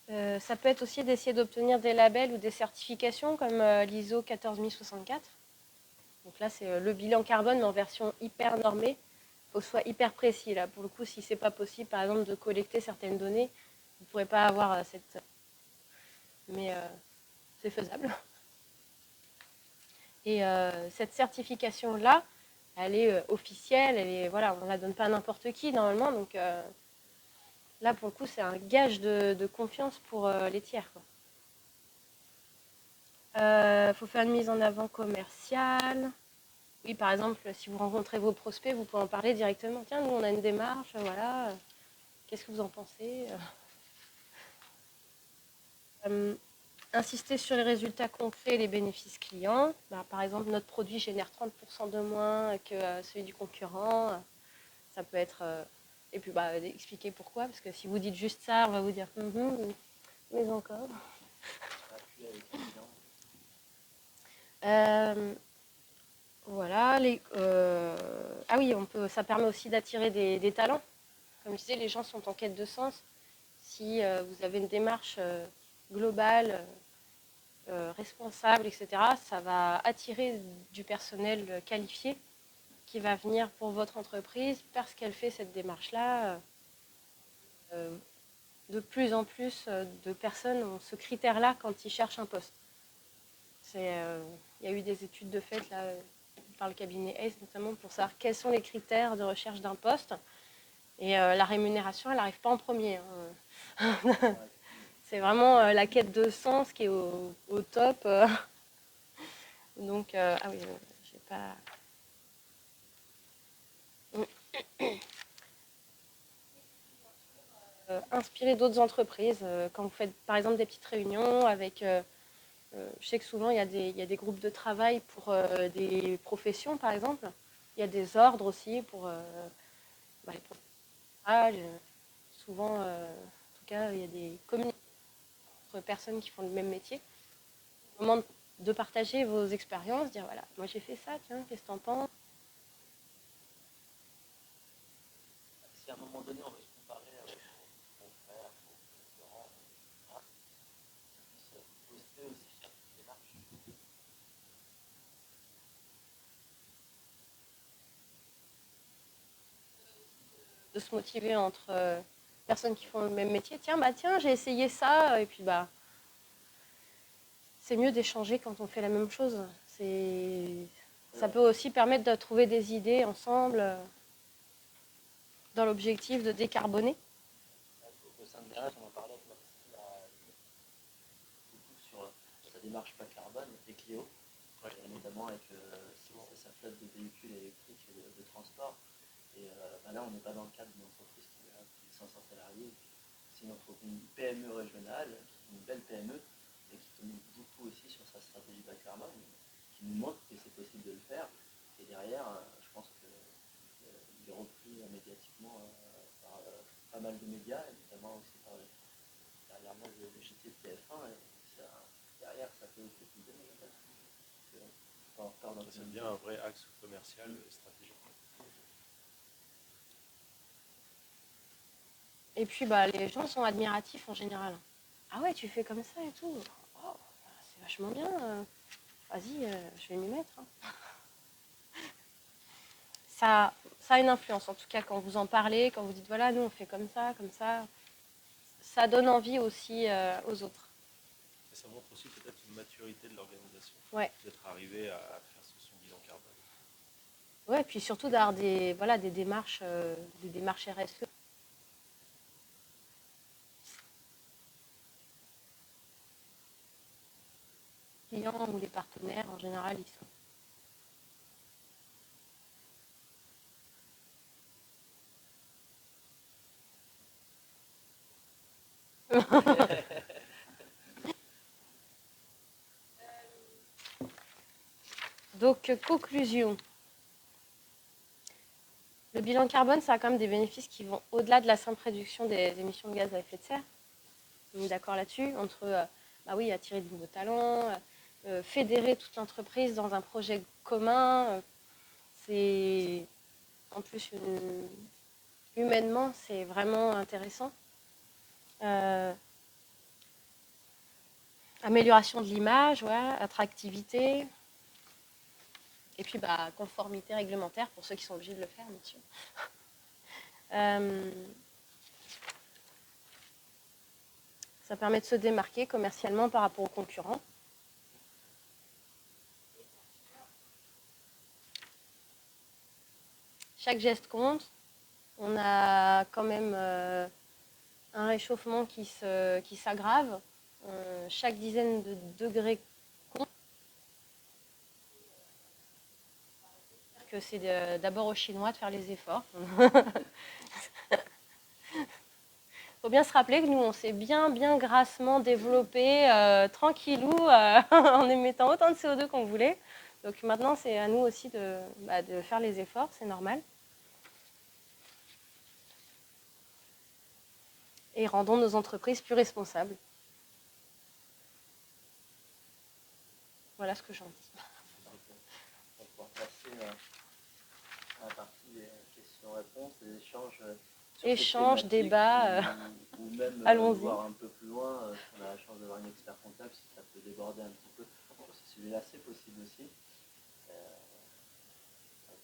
Ça peut être aussi d'essayer d'obtenir des labels ou des certifications comme l'ISO 14064. Donc là, c'est le bilan carbone, mais en version hyper normée. Il faut que ce soit hyper précis. Là. Pour le coup, si ce n'est pas possible, par exemple, de collecter certaines données, vous ne pourrez pas avoir cette... Mais c'est faisable. Et cette certification-là, elle est officielle, voilà, on ne la donne pas à n'importe qui normalement. Donc là, pour le coup, c'est un gage de confiance pour les tiers. Faut faire une mise en avant commerciale. Oui, par exemple, si vous rencontrez vos prospects, vous pouvez en parler directement. Tiens, nous, on a une démarche, voilà. Qu'est-ce que vous en pensez? Insister sur les résultats concrets et les bénéfices clients. Par exemple, notre produit génère 30% de moins que celui du concurrent. Ça peut être... et puis, expliquer pourquoi. Parce que si vous dites juste ça, on va vous dire mais encore. Voilà. Ah oui, ça permet aussi d'attirer des talents. Comme je disais, les gens sont en quête de sens. Si vous avez une démarche globale, responsable, etc., ça va attirer du personnel qualifié qui va venir pour votre entreprise parce qu'elle fait cette démarche-là. De plus en plus de personnes ont ce critère-là quand ils cherchent un poste. Il y a eu des études de fait là, par le cabinet ACE notamment pour savoir quels sont les critères de recherche d'un poste. Et la rémunération, elle n'arrive pas en premier. Hein. C'est vraiment la quête de sens qui est au top. Donc, ah oui, j'ai pas... inspirer d'autres entreprises. Quand vous faites, par exemple, des petites réunions avec... je sais que souvent, il y a des groupes de travail pour des professions, par exemple. Il y a des ordres aussi pour les professionnels. Souvent, en tout cas, il y a des communautés entre personnes qui font le même métier. Au moment de partager vos expériences, dire voilà, moi j'ai fait ça, tiens, qu'est-ce que tu en penses? Si à un moment donné on veut se comparer avec son frère, son concurrent, ça puisse poster aussi faire cette démarche. De se motiver entre personnes qui font le même métier. Tiens, j'ai essayé ça, et puis c'est mieux d'échanger quand on fait la même chose. Ça peut aussi permettre de trouver des idées ensemble dans l'objectif de décarboner. Au sein de DRF, on en parlait avec Maxime beaucoup sur sa démarche pas carbone et Clio, notamment avec sa flotte de véhicules électriques et de transport. Et là, on n'est pas dans le cadre d'une entreprise qui a plus de 500 salariés. C'est une PME régionale, une belle PME, et qui communique beaucoup aussi sur sa stratégie bas carbone, qui nous montre que c'est possible de le faire. Et derrière, je pense qu'il est repris médiatiquement par pas mal de médias, et notamment aussi par dernièrement le JT de TF1. Et derrière, ça peut aussi plus donner. C'est bien un vrai axe commercial stratégique. Et puis les gens sont admiratifs en général. Ah ouais, tu fais comme ça et tout. Oh, c'est vachement bien. Vas-y, je vais m'y mettre. Hein. Ça ça a une influence. En tout cas, quand vous en parlez, quand vous dites voilà, nous on fait comme ça donne envie aussi aux autres. Et ça montre aussi peut-être une maturité de l'organisation. Ouais. D'être arrivé à faire son bilan carbone. Ouais, puis surtout d'avoir des démarches RSE. Les clients ou les partenaires, en général, ils sont. Donc, conclusion. Le bilan carbone, ça a quand même des bénéfices qui vont au-delà de la simple réduction des émissions de gaz à effet de serre. On est d'accord là-dessus, entre attirer de nouveaux talents, fédérer toute l'entreprise dans un projet commun. C'est en plus humainement, c'est vraiment intéressant. Amélioration de l'image, ouais, attractivité. Et puis, conformité réglementaire pour ceux qui sont obligés de le faire, bien sûr. Ça permet de se démarquer commercialement par rapport aux concurrents. Chaque geste compte. On a quand même un réchauffement qui s'aggrave. Chaque dizaine de degrés compte. Que c'est d'abord aux Chinois de faire les efforts. Il faut bien se rappeler que nous, on s'est bien grassement développé, tranquillou, en émettant autant de CO2 qu'on voulait. Donc maintenant, c'est à nous aussi de faire les efforts, c'est normal. Et rendons nos entreprises plus responsables. Voilà ce que j'en dis. On va pouvoir passer à la partie questions-réponses, des échanges. Échanges, débats. Ou même voir un peu plus loin, si on a la chance d'avoir une expert comptable, si ça peut déborder un petit peu sur ce sujet-là, c'est possible aussi.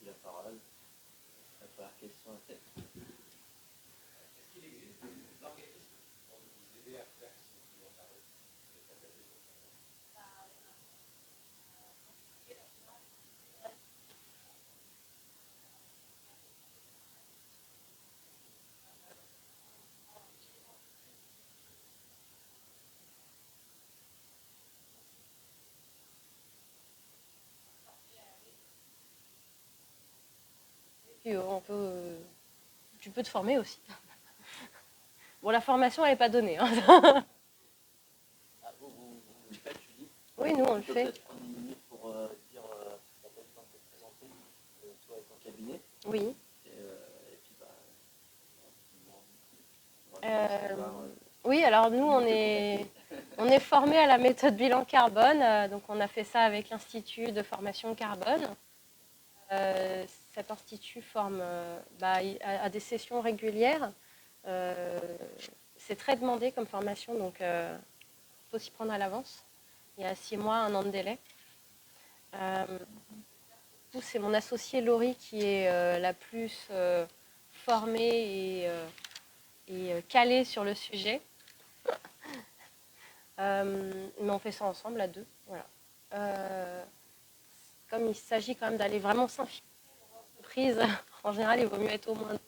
La parole. La première question. Est-ce qu'il existe des organismes pour vous aider à faire ce bilan carbone? Puis tu peux te former aussi. Bon, la formation, elle n'est pas donnée. Hein. Vous le faites, Julie? Oui, nous, on le fait. Peut-être prendre une minute pour dire ce qu'on peut te présenter, toi et ton cabinet. Oui. Et puis, oui, alors nous, on est formés à la méthode bilan carbone. Donc, on a fait ça avec l'Institut de formation carbone. Cet institut forme à des sessions régulières. C'est très demandé comme formation, donc il faut s'y prendre à l'avance. Il y a 6 mois, 1 an de délai. C'est mon associée Laurie qui est la plus formée et calée sur le sujet. Mais on fait ça ensemble à 2. Voilà. Comme il s'agit quand même d'aller vraiment simplifier l'entreprise, en général, il vaut mieux être au moins 2.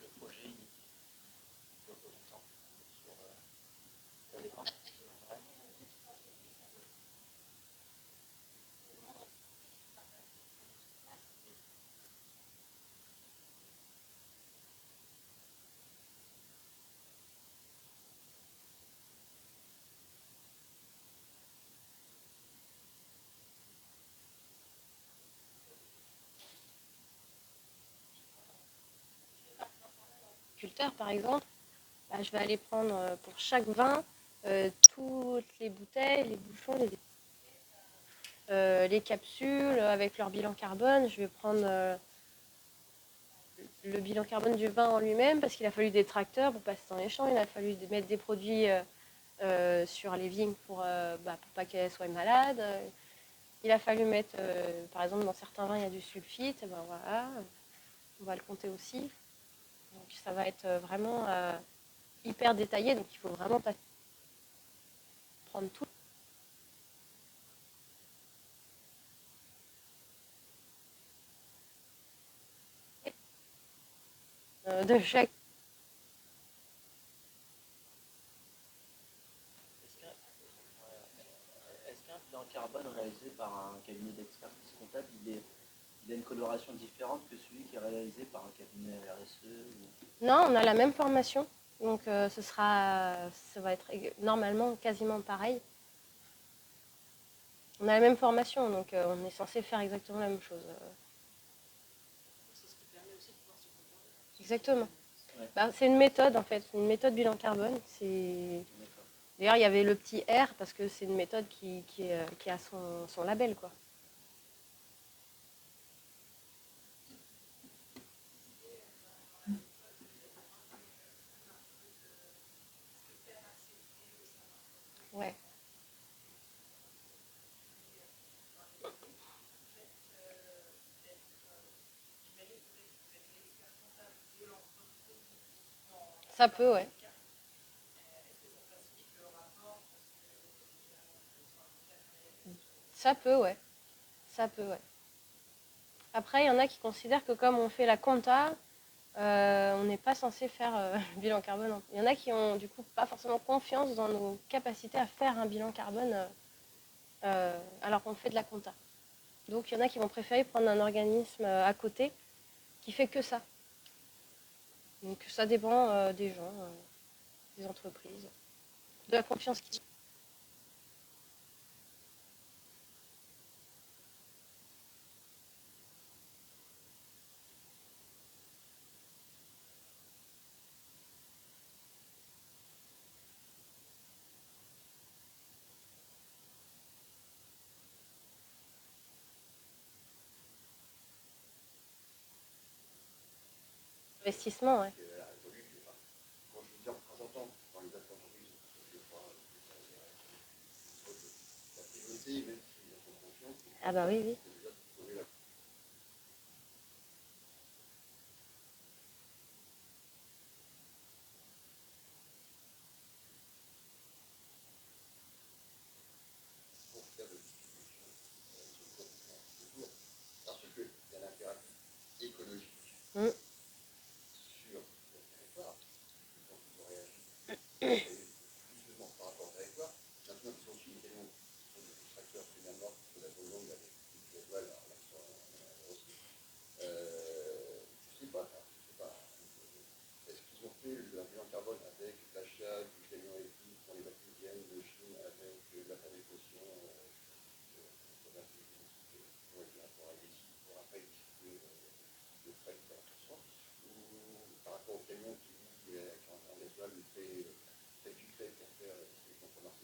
Le projet, il dure longtemps. Ça dépend. Par exemple, je vais aller prendre pour chaque vin toutes les bouteilles, les bouchons, les capsules avec leur bilan carbone. Je vais prendre le bilan carbone du vin en lui-même parce qu'il a fallu des tracteurs pour passer dans les champs, il a fallu mettre des produits sur les vignes pour pas qu'elles soient malades. Il a fallu mettre, par exemple, dans certains vins, il y a du sulfite, et ben voilà, on va le compter aussi. Donc ça va être vraiment hyper détaillé, donc il faut vraiment pas prendre tout. De chaque. Est-ce qu'un bilan carbone réalisé par un cabinet d'expertise comptable, il a une coloration différente que celui qui est réalisé par un cabinet RSE Non, on a la même formation, donc ça va être normalement quasiment pareil. On a la même formation, donc on est censé faire exactement la même chose. Exactement. Ouais. C'est une méthode en fait, une méthode bilan carbone. D'ailleurs, il y avait le petit R parce que c'est une méthode qui a son label, quoi. Ouais. Ça peut, ouais. Ça peut, ouais. Ça peut, ouais. Après, il y en a qui considèrent que comme on fait la compta, on n'est pas censé faire le bilan carbone. Il y en a qui ont du coup pas forcément confiance dans nos capacités à faire un bilan carbone alors qu'on fait de la compta. Donc il y en a qui vont préférer prendre un organisme à côté qui fait que ça. Donc ça dépend des gens, des entreprises, de la confiance qu'ils ont. Investissement, ouais. Ah bah oui, oui. Mm.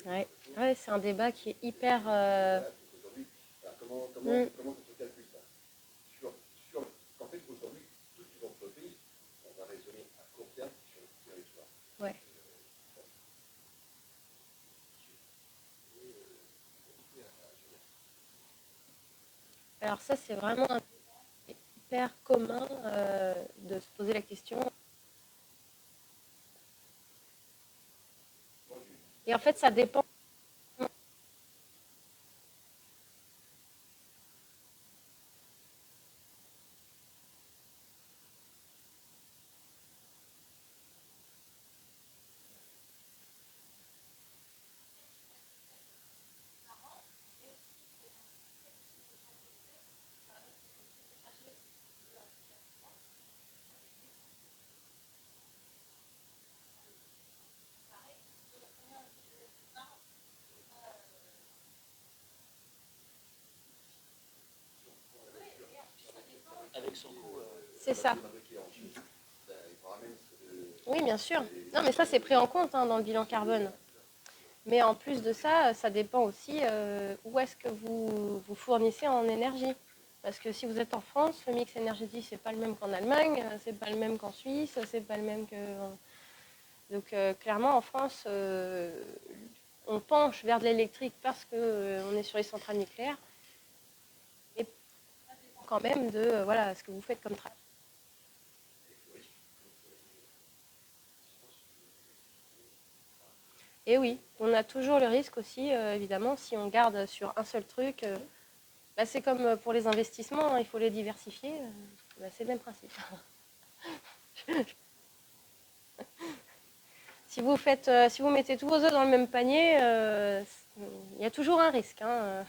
Ouais, ouais, c'est un débat qui est hyper. Mm. Ouais. Alors ça, c'est vraiment un débat hyper commun de se poser la question. Et en fait, ça dépend. avec son coût. C'est ça. Oui, bien sûr. Non, mais ça, c'est pris en compte dans le bilan carbone. Mais en plus de ça, ça dépend aussi où est-ce que vous fournissez en énergie. Parce que si vous êtes en France, le mix énergétique, c'est pas le même qu'en Allemagne, c'est pas le même qu'en Suisse, c'est pas le même que Donc clairement, en France, on penche vers de l'électrique parce qu'on est sur les centrales nucléaires, mais quand même de voilà, ce que vous faites comme travail. Et oui, on a toujours le risque aussi, évidemment, si on garde sur un seul truc. Bah, c'est comme pour les investissements, hein, il faut les diversifier. Bah, c'est le même principe. Si vous mettez tous vos œufs dans le même panier, il y a toujours un risque. Hein.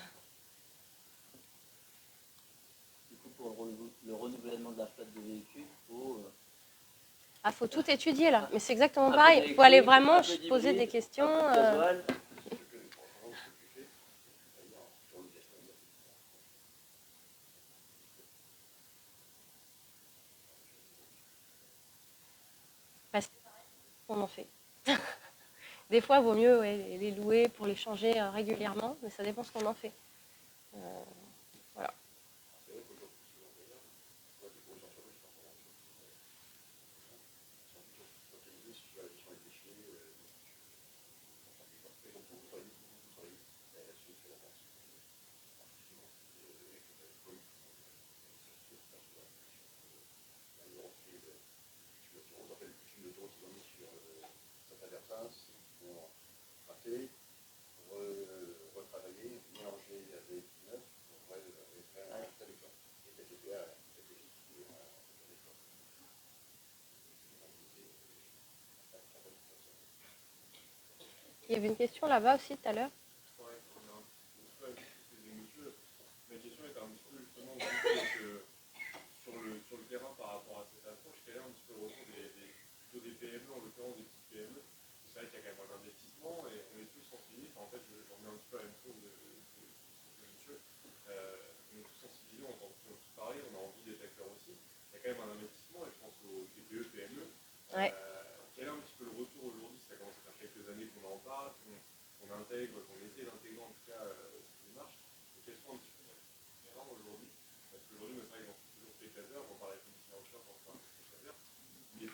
Du coup, pour le renouvellement de la flotte de véhicules, il faut Faut tout étudier là. Mais c'est exactement un peu pareil. Il faut aller d'électrique, vraiment un peu poser d'hybride, des questions. un peu de gasoil. Parce qu'on en fait. Des fois, il vaut mieux les louer pour les changer régulièrement, mais ça dépend ce qu'on en fait. Voilà. Il y avait une question là-bas aussi tout à l'heure. Ma question est un petit peu justement sur le terrain par rapport à cette approche, quel est un petit peu le retour plutôt des PME, en l'occurrence des petites PME. C'est vrai qu'il y a quand même un investissement et on est tous sensibilisés. Enfin, en fait, j'en mets un petit peu à la même chose de monsieur. On est tous sensibilisés, on entend tous parler, on a envie d'être acteurs aussi. Il y a quand même un investissement et je pense aux TPE, PME. Ouais. Quel est un petit peu le retour aujourd'hui? Ça commence à faire quelques années qu'on en parle, qu'on intègre, qu'on essaie d'intégrer en tout cas cette démarche. Et quels sont un petit peu les terrains aujourd'hui? Parce qu'aujourd'hui, c'est vrai que j'en suis toujours spectateur, j'en parle avec le ministère Auchan, j'en parle avec le spectateur. Mais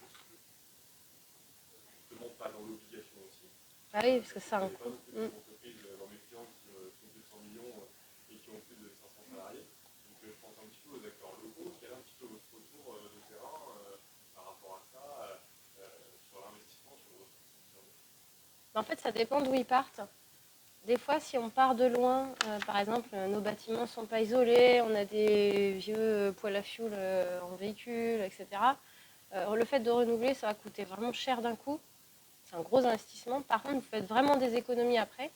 justement pas dans l'obligation aussi. Ah oui, parce que ça. Il n'y a pas beaucoup d'entreprises dans mes clients qui font plus de 100 millions et qui ont plus de 500 salariés. Donc je pense un petit peu aux acteurs locaux. Quel est un petit peu votre retour de terrain par rapport à ça, sur l'investissement, sur le retour? En fait, ça dépend d'où ils partent. Des fois, si on part de loin, par exemple, nos bâtiments ne sont pas isolés, on a des vieux poêles à fioul en véhicule, etc. Le fait de renouveler, ça va coûter vraiment cher d'un coup. C'est un gros investissement. Par contre, vous faites vraiment des économies après.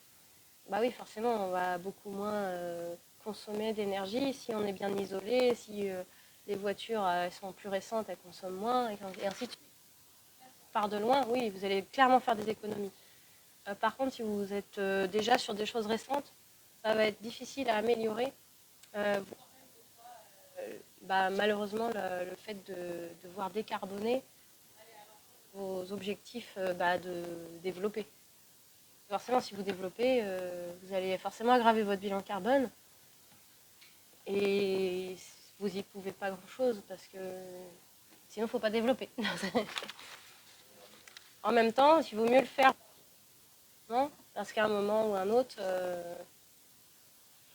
Bah oui, forcément, on va beaucoup moins consommer d'énergie si on est bien isolé, si les voitures elles sont plus récentes, elles consomment moins, et ainsi de suite. Part de loin, oui, vous allez clairement faire des économies. Par contre, si vous êtes déjà sur des choses récentes, ça va être difficile à améliorer. Malheureusement, le fait de devoir décarboner vos objectifs de développer. Forcément, si vous développez, vous allez forcément aggraver votre bilan carbone. Et vous n'y pouvez pas grand-chose parce que sinon, il ne faut pas développer. En même temps, il vaut mieux le faire. Non, parce qu'à un moment ou un autre,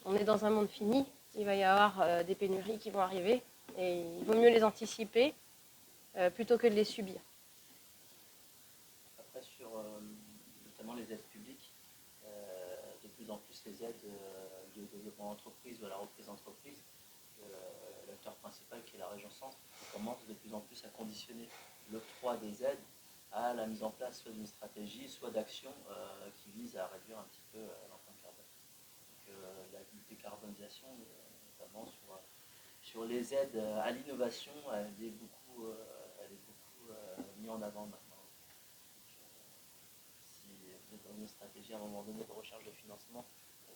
on est dans un monde fini. Il va y avoir des pénuries qui vont arriver. Et il vaut mieux les anticiper plutôt que de les subir. Après, sur notamment les aides publiques, de plus en plus les aides de développement d'entreprise ou à la reprise d'entreprise, l'acteur principal qui est la région Centre commence de plus en plus à conditionner l'octroi des aides à la mise en place soit d'une stratégie, soit d'actions qui visent à réduire un petit peu l'empreinte carbone. Donc, la décarbonisation, notamment sur les aides à l'innovation, elle est beaucoup mise en avant maintenant. Si vous êtes dans une stratégie à un moment donné de recherche de financement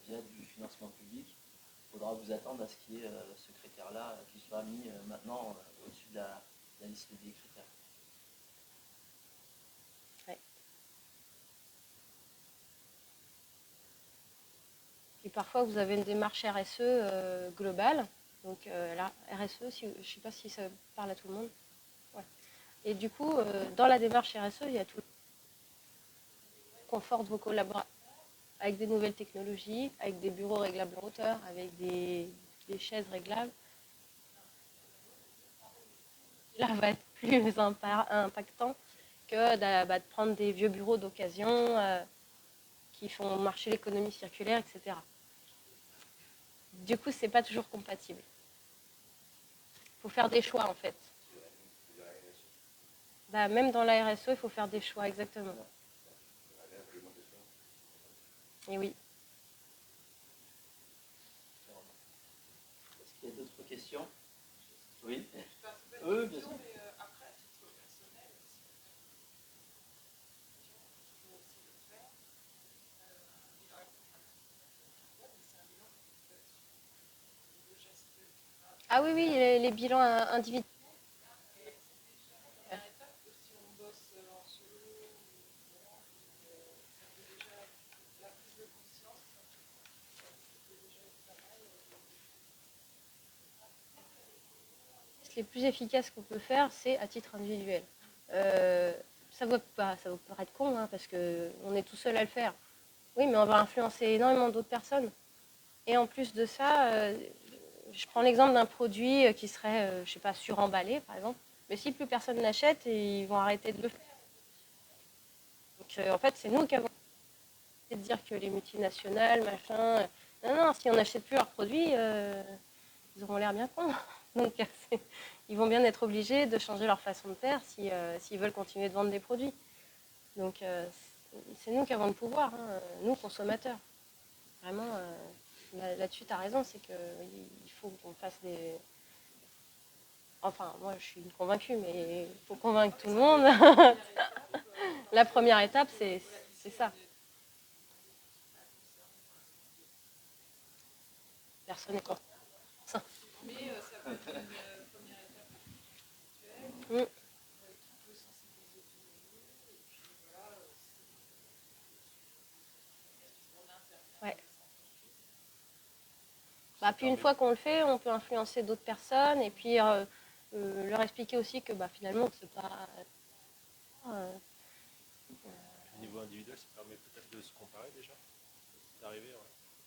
via du financement public, il faudra vous attendre à ce qu'il y ait ce critère-là qui soit mis maintenant au-dessus de la liste des critères. Ouais. Et parfois, vous avez une démarche RSE globale. Donc la RSE, je ne sais pas si ça parle à tout le monde. Ouais. Et du coup, dans la démarche RSE, il y a tout. conforte vos collaborateurs avec des nouvelles technologies, avec des bureaux réglables en hauteur, avec des chaises réglables. Là, va être plus impactant que de prendre des vieux bureaux d'occasion qui font marcher l'économie circulaire, etc. Du coup, c'est pas toujours compatible. Il faut faire des choix, en fait. Même dans la RSE, il faut faire des choix, exactement. Et oui. Est-ce qu'il y a d'autres questions? Oui. Oui, bien sûr. Ah oui, oui, les bilans individuels. Les plus efficaces qu'on peut faire, c'est à titre individuel. Ça va paraître con, hein, parce qu'on est tout seul à le faire. Oui, mais on va influencer énormément d'autres personnes. Et en plus de ça, je prends l'exemple d'un produit qui serait, je ne sais pas, suremballé, par exemple. Mais si plus personne l'achète, ils vont arrêter de le faire. Donc, en fait, c'est nous qui avons de dire que les multinationales, machin... Non, si on n'achète plus leurs produits, ils auront l'air bien cons. Donc, ils vont bien être obligés de changer leur façon de faire s'ils veulent continuer de vendre des produits. Donc, c'est nous qui avons le pouvoir, hein, nous, consommateurs. Vraiment, là-dessus, tu as raison, c'est qu'il faut qu'on fasse des... Enfin, moi, je suis convaincue, mais il faut convaincre tout le monde. La première étape, c'est ça. Personne n'est content. Mais ça peut être une première étape intellectuelle qui peut sensibiliser tout le monde. Et puis voilà, Ouais. Puis une fois qu'on le fait, on peut influencer d'autres personnes et puis leur expliquer aussi que finalement, c'est pas... Au niveau individuel, ça permet peut-être de se comparer déjà, d'arriver,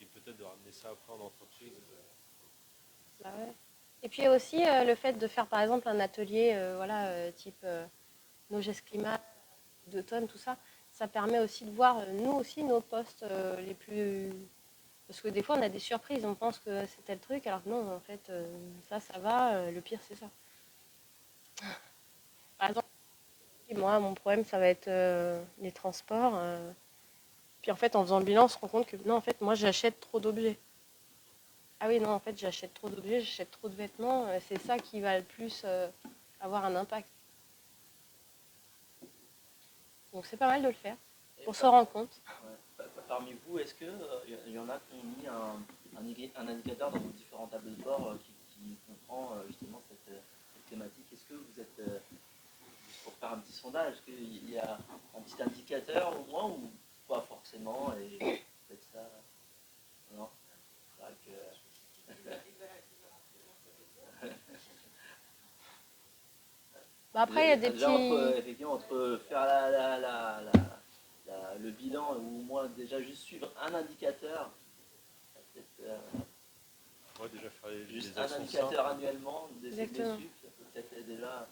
et peut-être de ramener ça après en entreprise. Ouais. Et puis il y a aussi le fait de faire par exemple un atelier type nos gestes climat, d'automne, tout ça. Ça permet aussi de voir nous aussi nos postes les plus... Parce que des fois on a des surprises, on pense que c'est tel truc, alors que non, en fait, ça va, le pire c'est ça. Par exemple, moi, mon problème, ça va être les transports. Puis en fait, en faisant le bilan, on se rend compte que non, en fait, moi, j'achète trop d'objets. Ah oui, non, en fait, j'achète trop d'objets, j'achète trop de vêtements. C'est ça qui va le plus avoir un impact. Donc c'est pas mal de le faire, pour se rendre compte. Ouais. Parmi vous, est-ce qu'il y en a qui ont mis un indicateur dans vos différents tableaux de bord qui comprend justement cette thématique? Est-ce que vous êtes, juste pour faire un petit sondage, est-ce qu'il y a un petit indicateur au moins ou pas forcément et peut-être ça? Non? C'est vrai que... Après, il y a des déjà, petits... entre faire le bilan ou au moins déjà juste suivre un indicateur, peut-être Déjà faire juste des un actions indicateur simples. annuellement, d'essayer de les Exactement. suivre, ça peut peut-être déjà...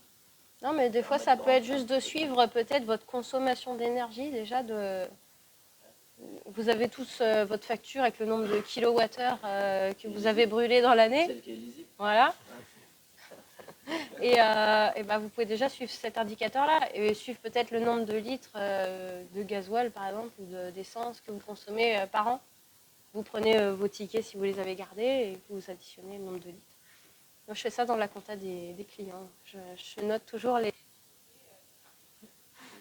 Non, mais des fois, ça peut être juste de suivre peut-être votre consommation d'énergie, déjà de... Vous avez tous votre facture avec le nombre de kilowattheures que vous avez brûlé dans l'année. Celle qui est lisible. Voilà. Et vous pouvez déjà suivre cet indicateur-là et suivre peut-être le nombre de litres de gasoil, par exemple, ou d'essence que vous consommez par an. Vous prenez vos tickets si vous les avez gardés et vous additionnez le nombre de litres. Moi, je fais ça dans la compta des clients. Je note toujours les...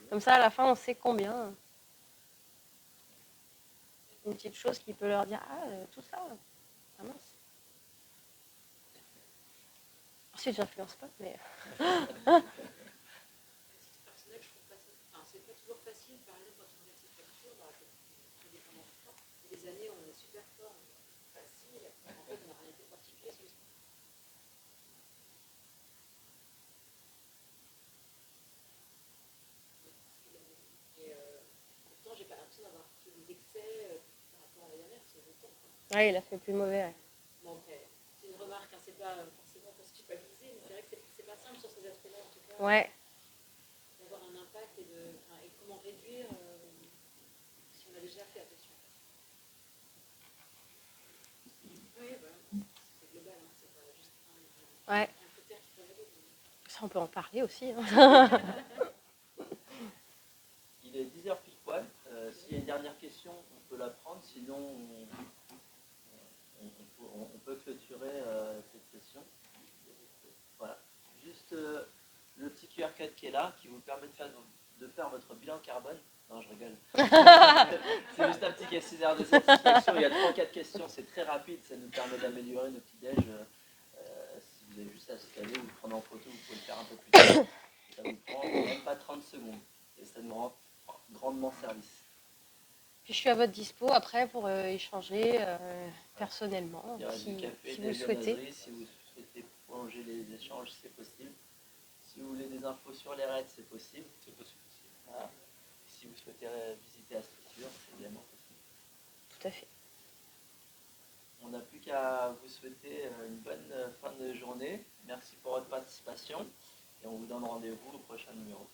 Comme ça, à la fin, on sait combien. Une petite chose qui peut leur dire « Ah, tout ça, ah mince ». Ensuite, j'influence pas, mais... personnel, je trouve pas ça. Enfin, c'est pas toujours facile, par exemple, quand on regarde ses factures, tout dépendant du temps. Il y a des années, on est super fort, facile. En fait, on n'a rien fait de particulier. Et pourtant, j'ai pas l'impression temps, quoi. Ouais, il a fait plus mauvais. Ouais. Bon, après, c'est une remarque, hein, c'est pas forcément pour se culpabiliser, mais c'est vrai que c'est pas simple sur ces aspects-là, en tout cas, Ouais. d'avoir un impact et comment réduire si on a déjà fait attention. Oui, voilà, c'est global, hein, c'est pas juste Ouais. un critère qui faut valider. Ça, on peut en parler aussi. Hein. Il est 10h pile poil. S'il y a une dernière question, on peut la prendre. Sinon, on peut clôturer cette session. Voilà. Juste le petit QR code qui est là, qui vous permet de faire votre bilan carbone. Non, je rigole. C'est juste un petit questionnaire de satisfaction. Il y a 3-4 questions, c'est très rapide. Ça nous permet d'améliorer nos petits déj. Si vous avez juste à scanner ou le prendre en photo, vous pouvez le faire un peu plus tard. Ça vous prend même pas 30 secondes. Et ça nous rend grandement service. Puis je suis à votre dispo après pour échanger personnellement, Il y aura du café, si vous des le souhaitez. viennoiseries. Si vous souhaitez prolonger les échanges, c'est possible. Si vous voulez des infos sur les raids, c'est possible. C'est possible aussi. Voilà. Si vous souhaitez visiter la structure, c'est également possible. Tout à fait. On n'a plus qu'à vous souhaiter une bonne fin de journée. Merci pour votre participation et on vous donne rendez-vous au prochain numéro.